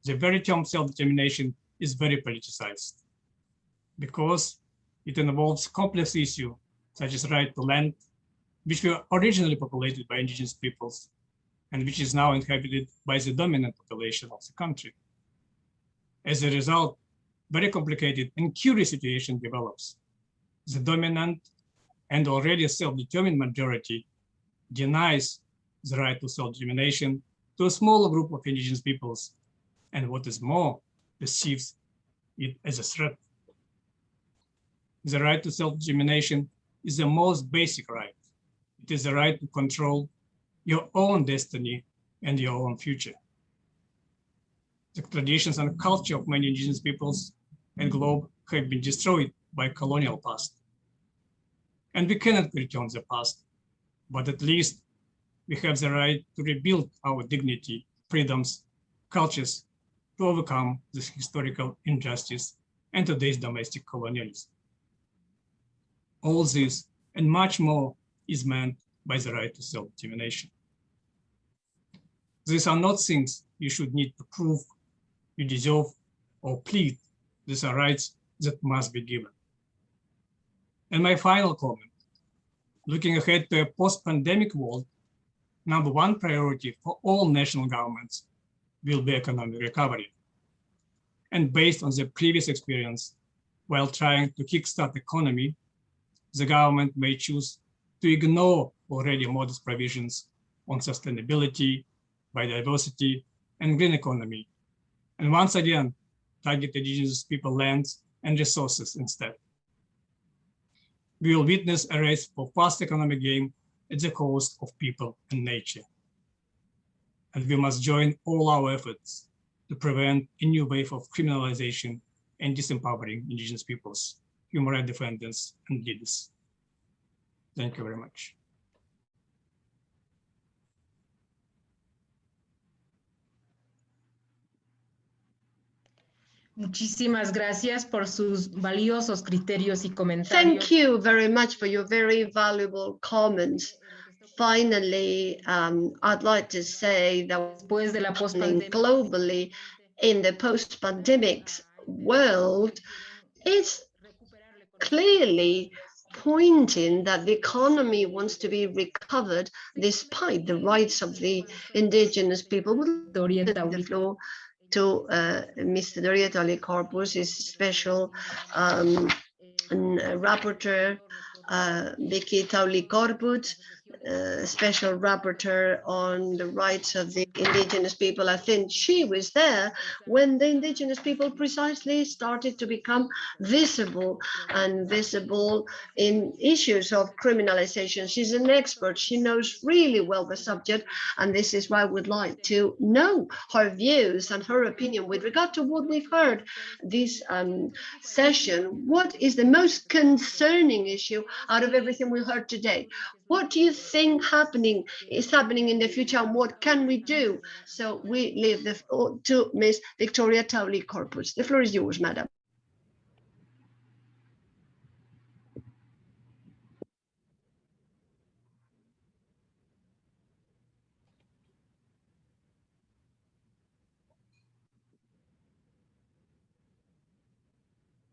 the very term self-determination is very politicized because it involves complex issues such as right to land, which were originally populated by indigenous peoples and which is now inhabited by the dominant population of the country. As a result, very complicated and curious situation develops. The dominant and already self-determined majority denies the right to self-determination to a smaller group of indigenous peoples, and what is more, perceives it as a threat. The right to self-determination is the most basic right. It is the right to control your own destiny and your own future. The traditions and culture of many indigenous peoples and globe have been destroyed by colonial past. And we cannot return the past, but at least we have the right to rebuild our dignity, freedoms, cultures, to overcome this historical injustice and today's domestic colonialism. All this and much more is meant by the right to self-determination. These are not things you should need to prove you deserve or plead. These are rights that must be given. And my final comment, looking ahead to a post-pandemic world, number one priority for all national governments will be economic recovery. And based on the previous experience, while trying to kickstart the economy, the government may choose to ignore already modest provisions on sustainability, biodiversity, and green economy, and once again, target indigenous people lands and resources instead. We will witness a race for fast economic gain at the cost of people and nature. And we must join all our efforts to prevent a new wave of criminalization and disempowering indigenous peoples, human rights defenders, and leaders. Thank you very much. Muchísimas gracias por sus valiosos criterios y comentarios. Thank you very much for your very valuable comments. Finally, I'd like to say that Después de la post-pandemia, globally in the post-pandemic world, it's clearly pointing that the economy wants to be recovered despite the rights of the indigenous people. The floor to Mr. Tauli-Corpuz, his special rapporteur, Vicky Tauli-Corpuz, special rapporteur on the rights of the indigenous people. I think she was there when the indigenous people precisely started to become visible and visible in issues of criminalization. She's an expert. She knows really well the subject, and this is why I would like to know her views and her opinion with regard to what we've heard this session. What is the most concerning issue out of everything we heard today? What do you think is happening in the future, and what can we do? So we leave the floor to Ms. Victoria Tauli-Corpuz. The floor is yours, madam.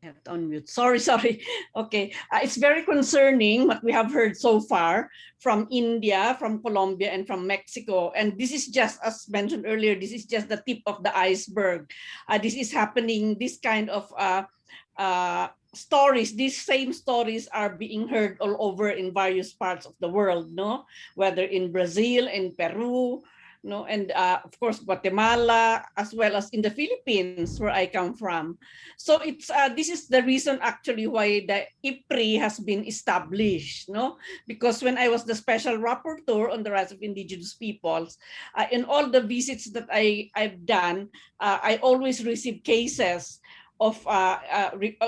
I have to unmute. Sorry. Okay, it's very concerning what we have heard so far from India, from Colombia, and from Mexico. And this is just, as mentioned earlier, this is just the tip of the iceberg. This is happening, this kind of stories, these same stories are being heard all over in various parts of the world, no? Whether in Brazil, in Peru, no, and of course Guatemala, as well as in the Philippines, where I come from. So it's this is the reason actually why the IPRI has been established, no? Because when I was the special rapporteur on the rights of indigenous peoples, in all the visits that I've done, I always receive cases of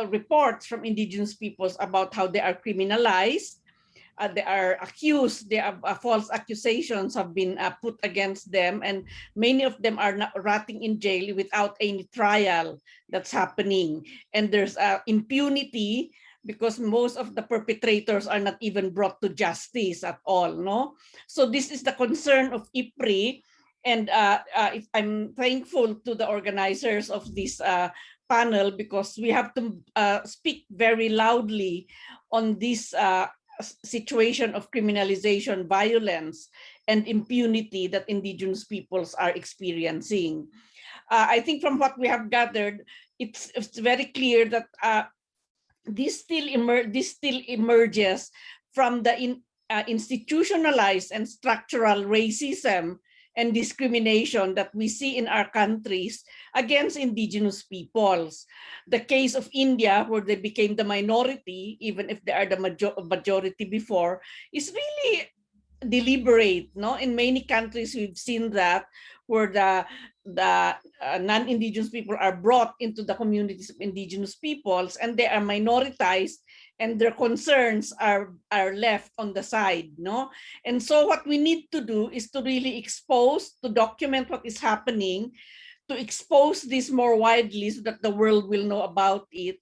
reports from indigenous peoples about how they are criminalized. They are accused, false accusations have been put against them, and many of them are not rotting in jail without any trial that's happening. And there's impunity because most of the perpetrators are not even brought to justice at all, no? So this is the concern of IPRI, and I'm thankful to the organizers of this panel, because we have to speak very loudly on this situation of criminalization, violence, and impunity that indigenous peoples are experiencing. I think from what we have gathered, it's very clear that this still emerges from the institutionalized and structural racism and discrimination that we see in our countries against indigenous peoples. The case of India, where they became the minority, even if they are the majority before, is really deliberate, no? In many countries, we've seen that, where the non-indigenous people are brought into the communities of indigenous peoples, and they are minoritized, and their concerns are left on the side, no? And so what we need to do is to really expose, to document what is happening, to expose this more widely so that the world will know about it,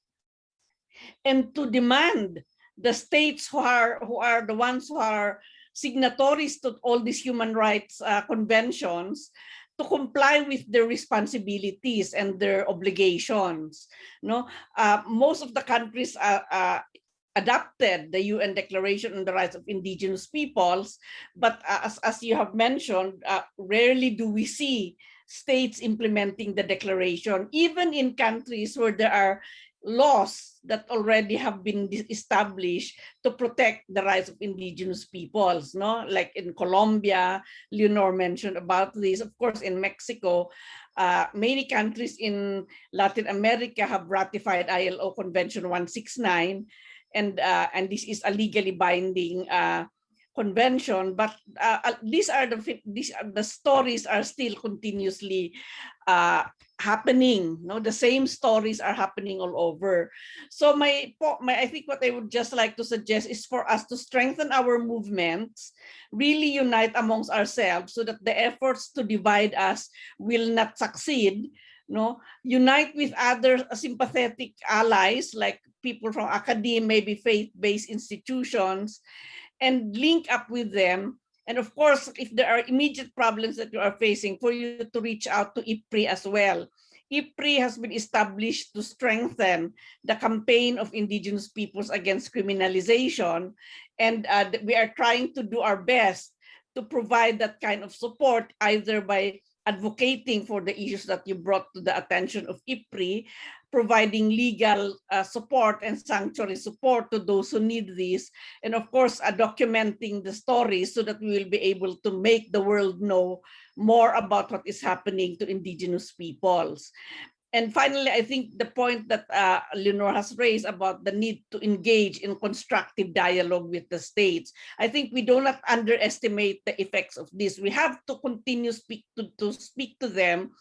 and to demand the states who are the ones who are signatories to all these human rights conventions to comply with their responsibilities and their obligations. No, most of the countries adopted the UN Declaration on the Rights of Indigenous Peoples, but as you have mentioned, rarely do we see states implementing the declaration, even in countries where there are laws that already have been established to protect the rights of indigenous peoples, no? Like in Colombia, Leonor mentioned about this. Of course, in Mexico, many countries in Latin America have ratified ILO Convention 169, and this is a legally binding convention, but these are the stories are still continuously happening. No, the same stories are happening all over. So I think what I would just like to suggest is for us to strengthen our movements, really unite amongst ourselves so that the efforts to divide us will not succeed. No, unite with other sympathetic allies like people from academia, maybe faith-based institutions, and link up with them. And of course, if there are immediate problems that you are facing, for you to reach out to IPRI as well. IPRI has been established to strengthen the campaign of indigenous peoples against criminalization. And we are trying to do our best to provide that kind of support, either by advocating for the issues that you brought to the attention of IPRI, providing legal support and sanctuary support to those who need this, and of course documenting the stories so that we will be able to make the world know more about what is happening to indigenous peoples. And finally, I think the point that Leonor has raised about the need to engage in constructive dialogue with the states, I think we do not underestimate the effects of this. We have to continue to speak to them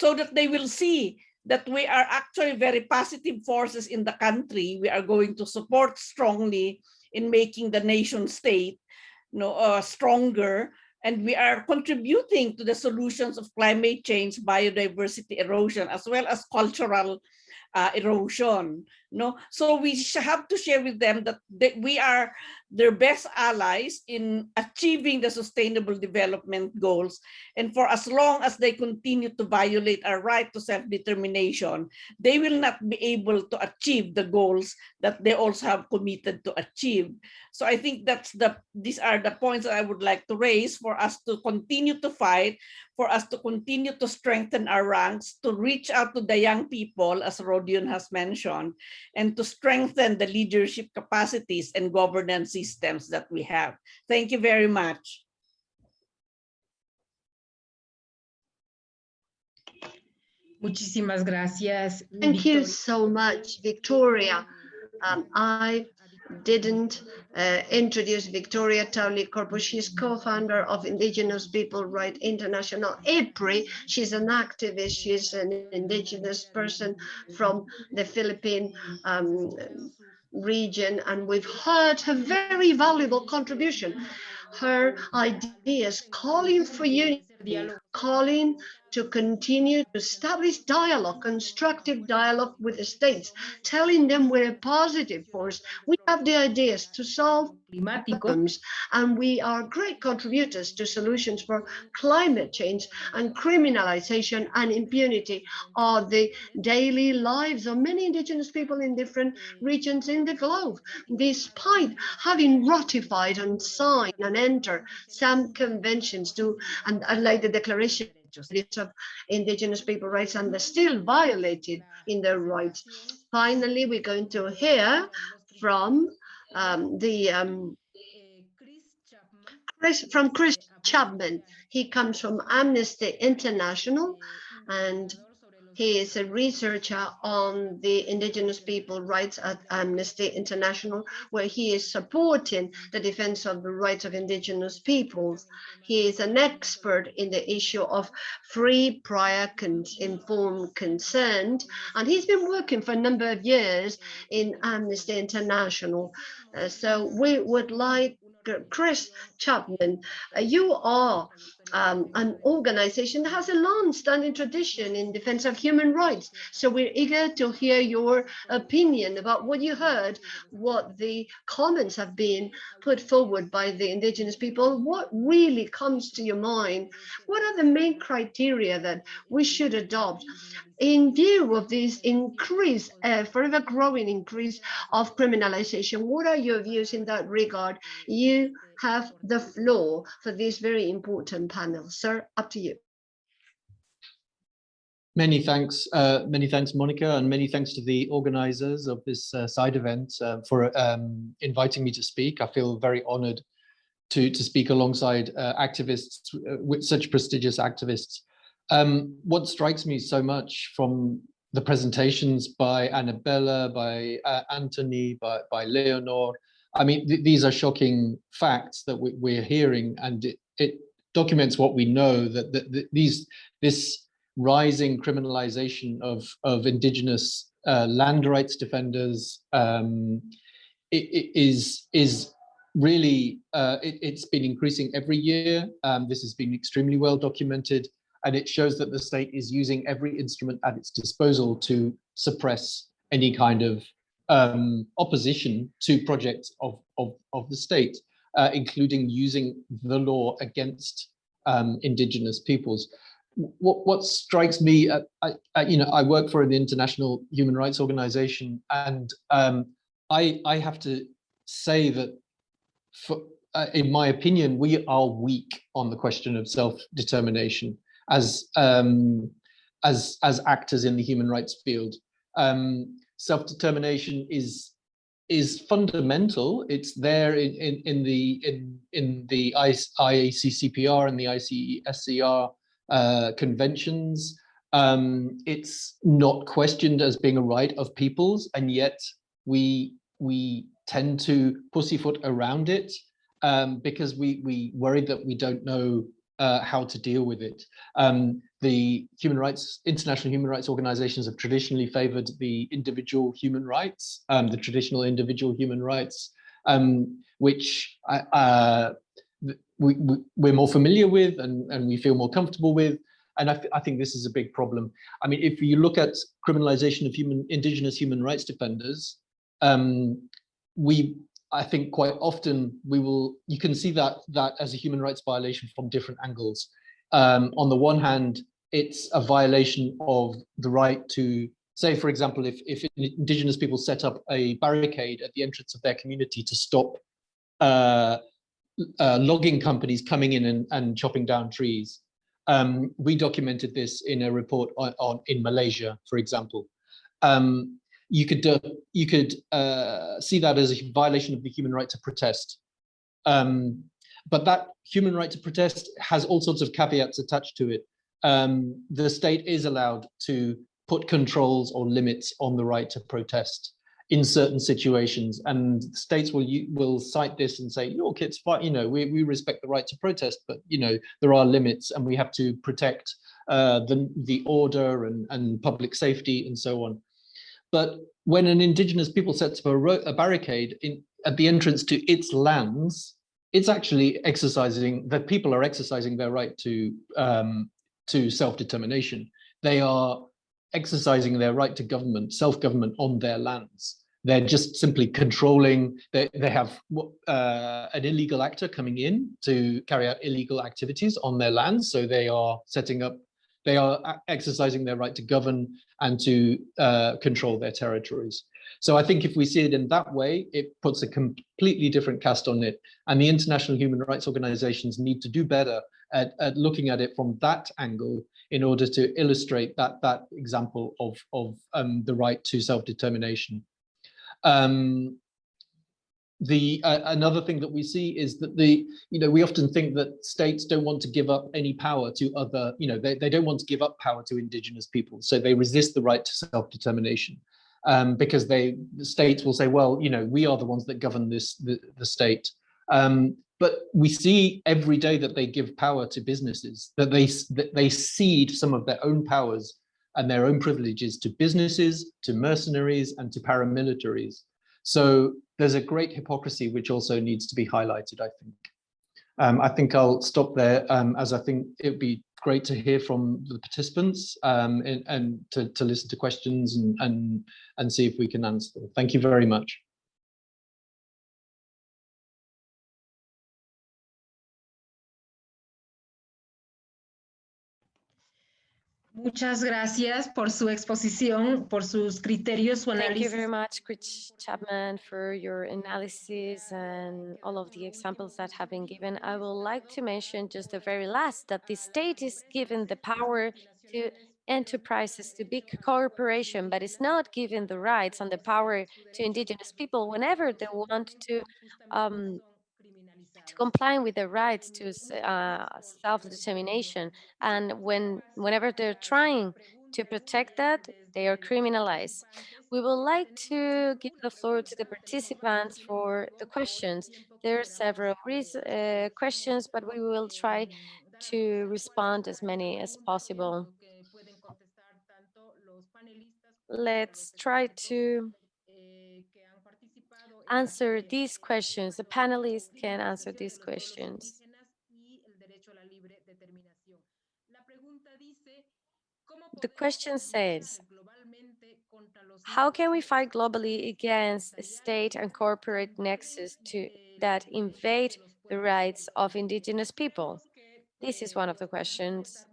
so that they will see that we are actually very positive forces in the country. We are going to support strongly in making the nation state stronger, and we are contributing to the solutions of climate change, biodiversity erosion, as well as cultural erosion. No, so we have to share with them that we are their best allies in achieving the sustainable development goals. And for as long as they continue to violate our right to self-determination, they will not be able to achieve the goals that they also have committed to achieve. So I think these are the points that I would like to raise for us to continue to fight, for us to continue to strengthen our ranks, to reach out to the young people, as Rodion has mentioned, and to strengthen the leadership capacities and governance systems that we have. Thank you very much. Muchísimas gracias. Thank you so much, Victoria. I didn't introduce Victoria Tauli-Corpuz. She's co-founder of Indigenous Peoples Rights International, IPRI. She's an activist. She's an indigenous person from the Philippine region, and we've heard her very valuable contribution. Her ideas calling for unity, calling to continue to establish dialogue, constructive dialogue with the states, telling them we're a positive force. We have the ideas to solve problems, and we are great contributors to solutions for climate change, and criminalization and impunity are the daily lives of many indigenous people in different regions in the globe, despite having ratified and signed and entered some conventions and like the Declaration of Indigenous Peoples Rights, and they're still violated in their rights. Finally, we're going to hear from Chris Chapman. He comes from Amnesty International, and he is a researcher on the Indigenous Peoples' rights at Amnesty International, where he is supporting the defense of the rights of Indigenous peoples. He is an expert in the issue of free, prior, informed consent, and he's been working for a number of years in Amnesty International. So we would like Chris Chapman, you are an organization that has a long-standing tradition in defense of human rights. So we're eager to hear your opinion about what you heard, what the comments have been put forward by the indigenous people. What really comes to your mind? What are the main criteria that we should adopt in view of this increase, forever growing increase of criminalization? What are your views in that regard? You have the floor for this very important panel. Sir, up to you. Many thanks, Monica, and many thanks to the organizers of this side event for inviting me to speak. I feel very honored to speak alongside activists, with such prestigious activists. What strikes me so much from the presentations by Anabela, by Anthony, by Leonor, I mean, these are shocking facts that we're hearing, and it documents what we know, that this rising criminalization of indigenous land rights defenders is really, it's been increasing every year. This has been extremely well documented, and it shows that the state is using every instrument at its disposal to suppress any kind of opposition to projects of the state, including using the law against indigenous peoples. What strikes me, I work for an international human rights organization, and I have to say that, in my opinion, we are weak on the question of self-determination as actors in the human rights field. Self-determination is fundamental. It's there in the IACCPR and the ICSCR conventions. It's not questioned as being a right of peoples, and yet we tend to pussyfoot around it because we worry that we don't know how to deal with it. The international human rights organizations have traditionally favored the individual human rights, the traditional individual human rights, which we're more familiar with and we feel more comfortable with. And I think this is a big problem. I mean, if you look at criminalization of indigenous human rights defenders, I think quite often you can see that as a human rights violation from different angles. On the one hand, it's a violation of the right to, say, for example, if indigenous people set up a barricade at the entrance of their community to stop logging companies coming in and chopping down trees. We documented this in a report in Malaysia, for example. You could see that as a violation of the human right to protest. But that human right to protest has all sorts of caveats attached to it. The state is allowed to put controls or limits on the right to protest in certain situations, and states will cite this and say, look, it's fine, we respect the right to protest, but there are limits, and we have to protect the order and public safety and so on. But when an indigenous people sets up a barricade at the entrance to its lands, it's actually the people are exercising their right to self-determination. They are exercising their right to self-government on their lands. They're just simply controlling. They have an illegal actor coming in to carry out illegal activities on their lands. So they are exercising their right to govern and to control their territories. So I think if we see it in that way, it puts a completely different cast on it. And the international human rights organizations need to do better at looking at it from that angle in order to illustrate that example of the right to self-determination. Another thing that we see is that we often think that states don't want to give up any power to other, they don't want to give up power to indigenous people, so they resist the right to self-determination because the states will say, well, we are the ones that govern the state. But we see every day that they give power to businesses, that they cede some of their own powers and their own privileges to businesses, to mercenaries, and to paramilitaries. So there's a great hypocrisy which also needs to be highlighted, I think. I think I'll stop there, as I think it would be great to hear from the participants and to listen to questions and see if we can answer them. Thank you very much. Muchas gracias por su exposición, por sus criterios, su análisis. Thank you very much, Chris Chapman, for your analysis and all of the examples that have been given. I would like to mention just the very last, that the state is given the power to enterprises, to big corporation, but it's not given the rights and the power to indigenous people whenever they want to comply with their rights to self-determination, and whenever they're trying To protect that, they are criminalized. We would like to give the floor to the participants for the questions. There are several questions, but we will try to respond as many as possible. Let's try to answer these questions. The panelists can answer these questions. The question says, how can we fight globally against state and corporate nexus that invade the rights of indigenous people? This is one of the questions.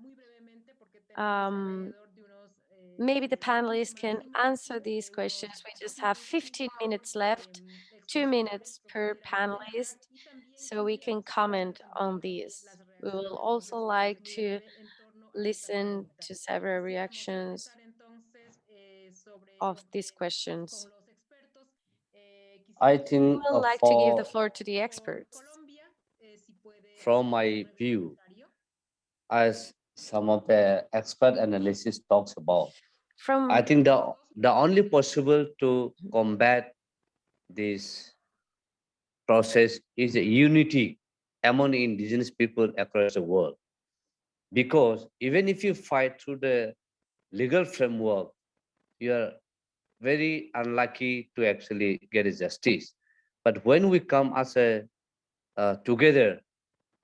Maybe the panelists can answer these questions. We just have 15 minutes left, 2 minutes per panelist, so we can comment on these. We will also like to listen to several reactions of these questions. I We think would like to give the floor to the experts. from my view, as some of the expert analysis talks about, I think the only possible to combat this process is a unity among indigenous people across the world. Because even if you fight through the legal framework, you are very unlucky to actually get a justice. But when we come as a together,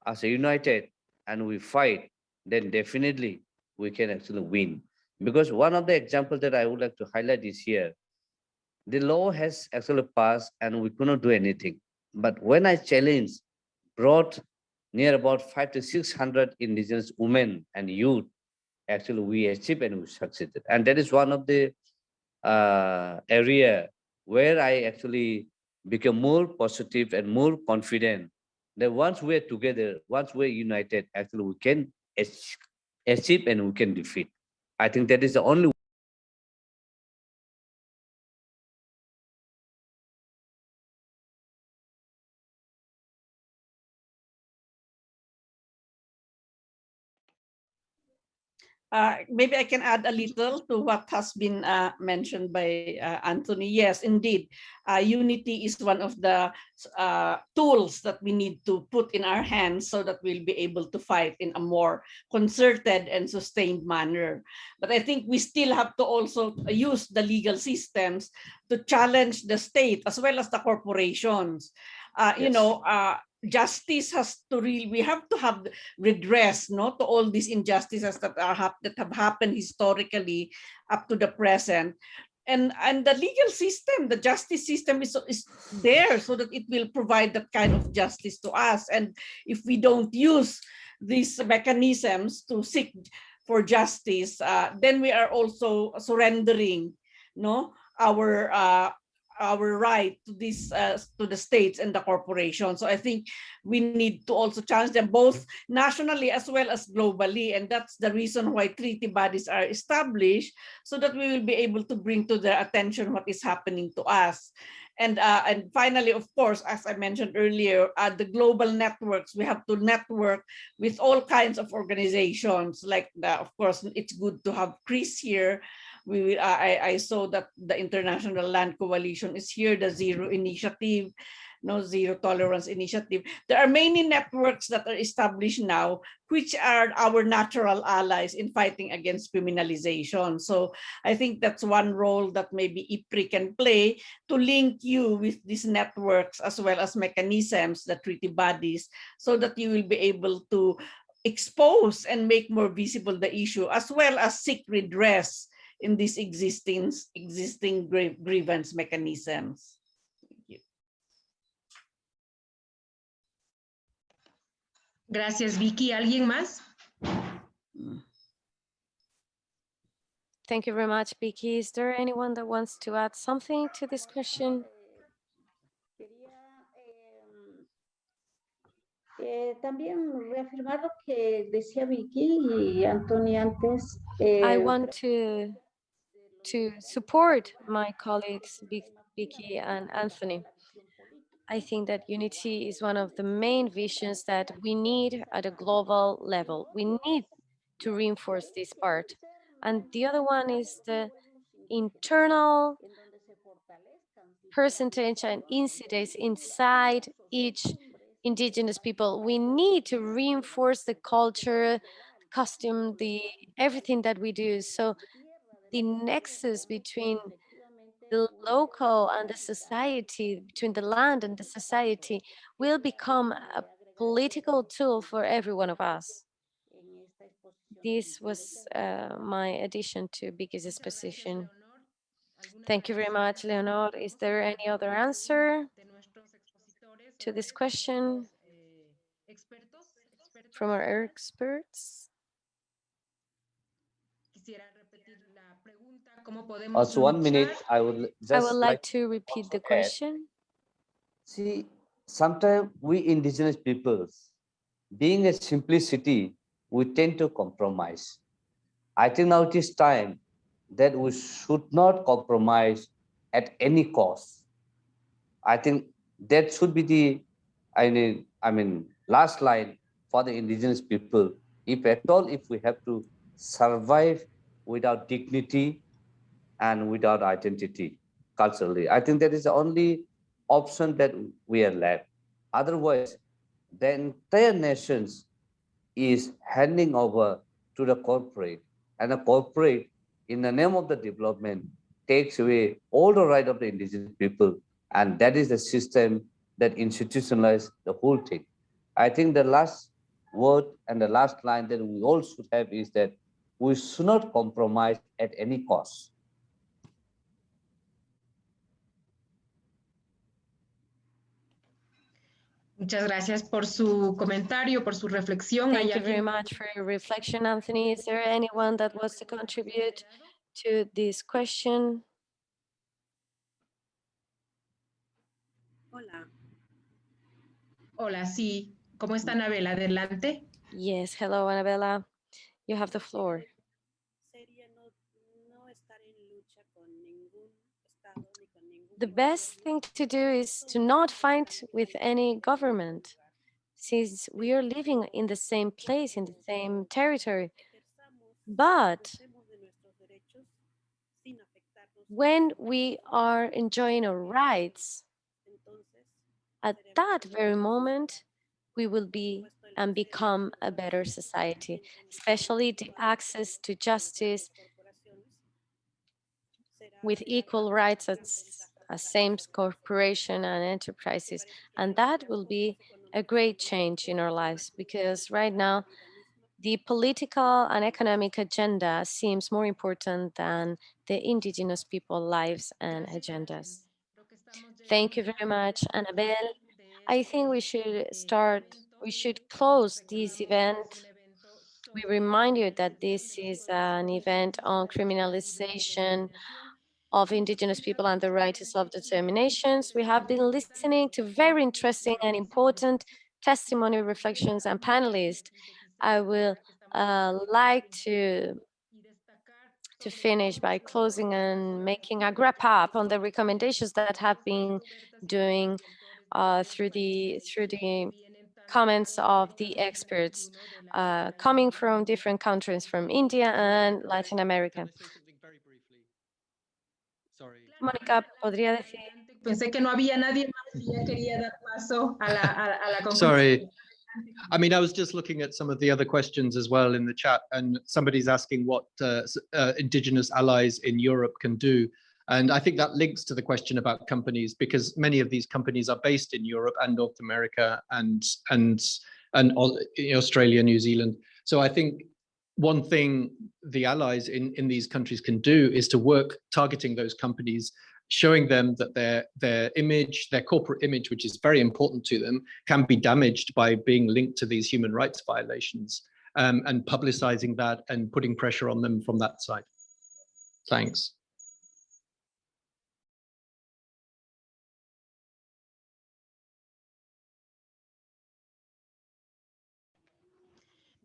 as a united, and we fight, then definitely we can actually win. Because one of the examples that I would like to highlight is here. The law has actually passed and we could not do anything. But when I challenged, brought near about 500 to 600 indigenous women and youth, actually we achieved and we succeeded. And that is one of the area where I actually become more positive and more confident that once we're together, once we're united, actually we can achieve and we can defeat. I think that is the only Maybe I can add a little to what has been mentioned by Anthony. Yes, indeed. Unity is one of the tools that we need to put in our hands so that we'll be able to fight in a more concerted and sustained manner. But I think we still have to also use the legal systems to challenge the state as well as the corporations. You know, justice has to really, we have to have redress, no, to all these injustices that have happened historically up to the present. And the legal system, the justice system is there so that it will provide that kind of justice to us. And if we don't use these mechanisms to seek for justice, then we are also surrendering, no, our right to this to the states and the corporations. So I think we need to also challenge them both nationally as well as globally, and that's the reason why treaty bodies are established, so that we will be able to bring to their attention what is happening to us. And finally, of course, as I mentioned earlier, the global networks, we have to network with all kinds of organizations. Like, of course, it's good to have Chris here. I saw that the International Land Coalition is here, the Zero Initiative, no, Zero Tolerance Initiative. There are many networks that are established now, which are our natural allies in fighting against criminalization. So I think that's one role that maybe IPRI can play, to link you with these networks as well as mechanisms, the treaty bodies, so that you will be able to expose and make more visible the issue, as well as seek redress in these existing grievance mechanisms. Thank you. Gracias, Vicky. ¿Alguien más? Thank you very much, Vicky. Is there anyone that wants to add something to this question? También reafirmar lo que decía Vicky y Anthony antes. I want to support my colleagues, Vicky and Anthony. I think that unity is one of the main visions that we need at a global level. We need to reinforce this part. And the other one is the internal percentage and incidence inside each indigenous people. We need to reinforce the culture, custom, everything that we do. So the nexus between the local and the society, between the land and the society, will become a political tool for every one of us. This was my addition to Vicky's exposition. Thank you very much, Leonor. Is there any other answer to this question from our experts? Also, 1 minute, I would just like to repeat the question. See, sometimes we indigenous peoples, being a simplicity, we tend to compromise. I think now it is time that we should not compromise at any cost. I think that should be the, I mean, last line for the indigenous people. If at all, if we have to survive without dignity and without identity culturally, I think that is the only option that we are left. Otherwise, the entire nations is handing over to the corporate, and the corporate, in the name of the development, takes away all the right of the indigenous people, and that is the system that institutionalized the whole thing. I think the last word and the last line that we all should have is that we should not compromise at any cost. Muchas gracias por su comentario, por su reflexión. Thank you very much for your reflection, Anthony. Is there anyone that wants to contribute to this question? Hola. Hola, sí. ¿Cómo está Anabela? Adelante. Yes, hello, Anabela. You have the floor. The best thing to do is to not fight with any government, since we are living in the same place, in the same territory. But when we are enjoying our rights, at that very moment, we will be and become a better society, especially the access to justice with equal rights as same corporation and enterprises. And that will be a great change in our lives, because right now, the political and economic agenda seems more important than the indigenous people lives and agendas. Thank you very much, Anabel. I think we should close this event. We remind you that this is an event on criminalization of indigenous people and the right to self-determinations. We have been listening to very interesting and important testimony, reflections, and panelists. I will like to finish by closing and making a wrap up on the recommendations that have been doing through the comments of the experts coming from different countries, from India and Latin America. Mónica, ¿podría decir? Pensé que no había nadie más y ya quería dar paso a la conclusión. Sorry. I mean, I was just looking at some of the other questions as well in the chat, and somebody's asking what indigenous allies in Europe can do. And I think that links to the question about companies, because many of these companies are based in Europe and North America and Australia, New Zealand. So I think one thing the allies in these countries can do is to work targeting those companies, showing them that their image, their corporate image, which is very important to them, can be damaged by being linked to these human rights violations, and publicizing that and putting pressure on them from that side. Thanks.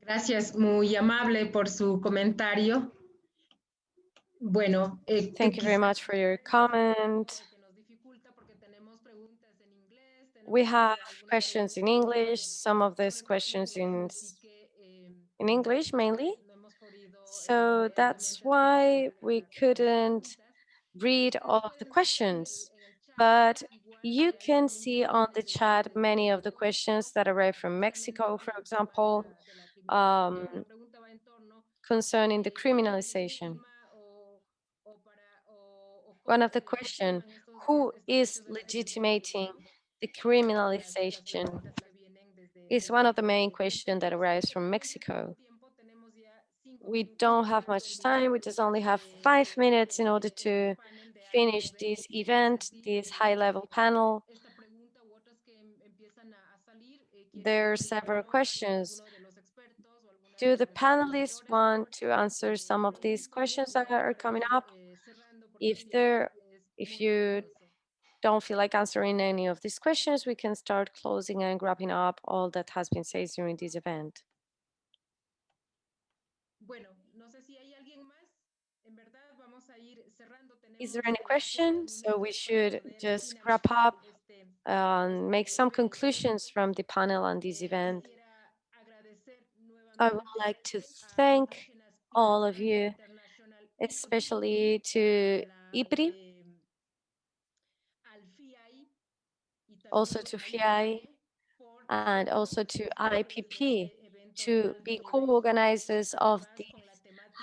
Gracias, muy amable por su comentario. Bueno, thank you very much for your comment. We have questions in English, some of these questions in English mainly. So that's why we couldn't read all of the questions, but you can see on the chat many of the questions that arrived from Mexico, for example, concerning the criminalization. One of the question, who is legitimating the criminalization, is one of the main questions that arrives from Mexico. We don't have much time. We just only have 5 minutes in order to finish this event, this high-level panel. There are several questions. Do the panelists want to answer some of these questions that are coming up? If you don't feel like answering any of these questions, we can start closing and wrapping up all that has been said during this event. Is there any question? So we should just wrap up and make some conclusions from the panel on this event. I would like to thank all of you, especially to IPRI, also to FII, and also to IPP to be co-organizers of this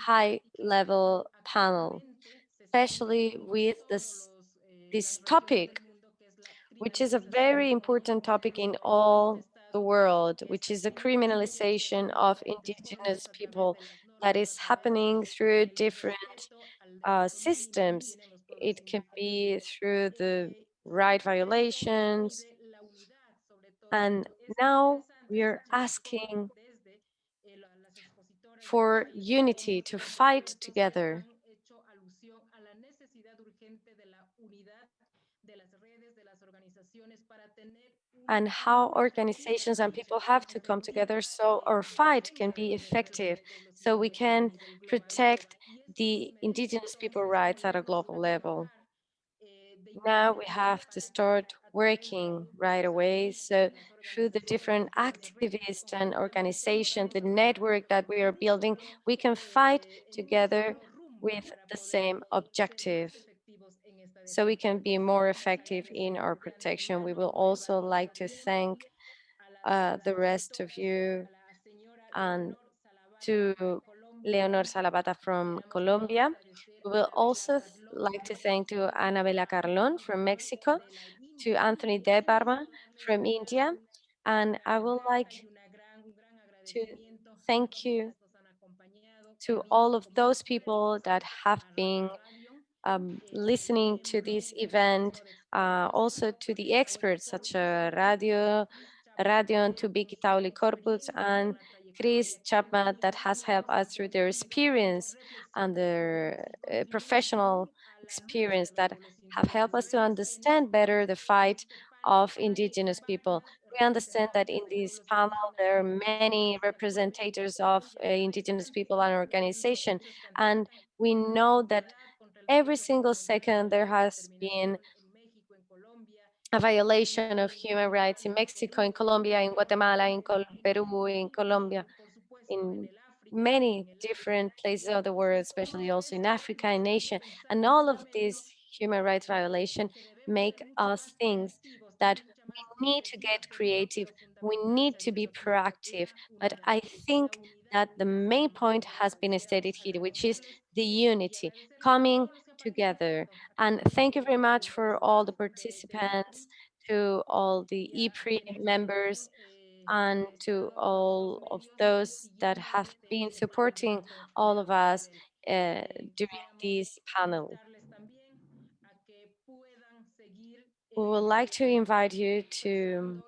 high-level panel, especially with this topic, which is a very important topic in all the world, which is the criminalization of indigenous people that is happening through different systems. It can be through the right violations. And now we are asking for unity to fight together. And how organizations and people have to come together so our fight can be effective, so we can protect the indigenous people rights at a global level. Now we have to start working right away. So through the different activists and organizations, the network that we are building, we can fight together with the same objective, so we can be more effective in our protection. We will also like to thank the rest of you and to Leonor Zalabata from Colombia. We will also like to thank to Anabela Carlon from Mexico, to Anthony Debbarma from India, and I would like to thank you to all of those people that have been listening to this event, also to the experts such as Rodion Sulyandriga, Tauli-Corpuz, and Chris Chapman, that has helped us through their experience and their professional experience, that have helped us to understand better the fight of indigenous people. We understand that in this panel there are many representatives of indigenous people and organization, and we know that every single second there has been a violation of human rights in Mexico, in Colombia, in Guatemala, in Peru, in Colombia, in many different places of the world, especially also in Africa and Asia. And all of these human rights violations make us think that we need to get creative, we need to be proactive. But I think that the main point has been stated here, which is the unity, coming together. And thank you very much for all the participants, to all the IPRI members, and to all of those that have been supporting all of us during this panel. We would like to invite you to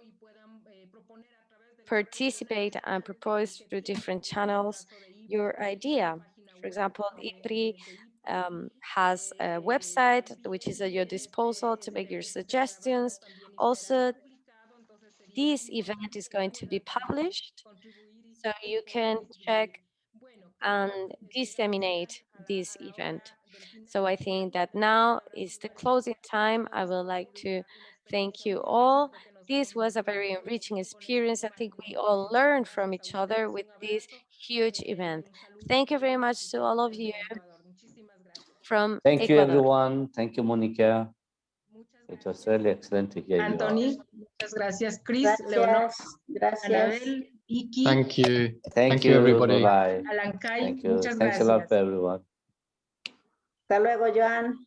participate and propose through different channels your idea. For example, IPRI has a website which is at your disposal to make your suggestions. Also, this event is going to be published, so you can check and disseminate this event. So I think that now is the closing time. I would like to thank you all. This was a very enriching experience. I think we all learned from each other with this huge event. Thank you very much to all of you from Thank you, Ecuador. everyone. Thank you, Monica. It was really excellent to hear you all. Anthony, muchas gracias. Chris, Leonor, Gracias. Anabel, Vicky, Thank you. Thank you, everybody. Bye-bye. Alancay, Thank you. muchas Thanks a lot gracias. for everyone. Hasta luego, Joan.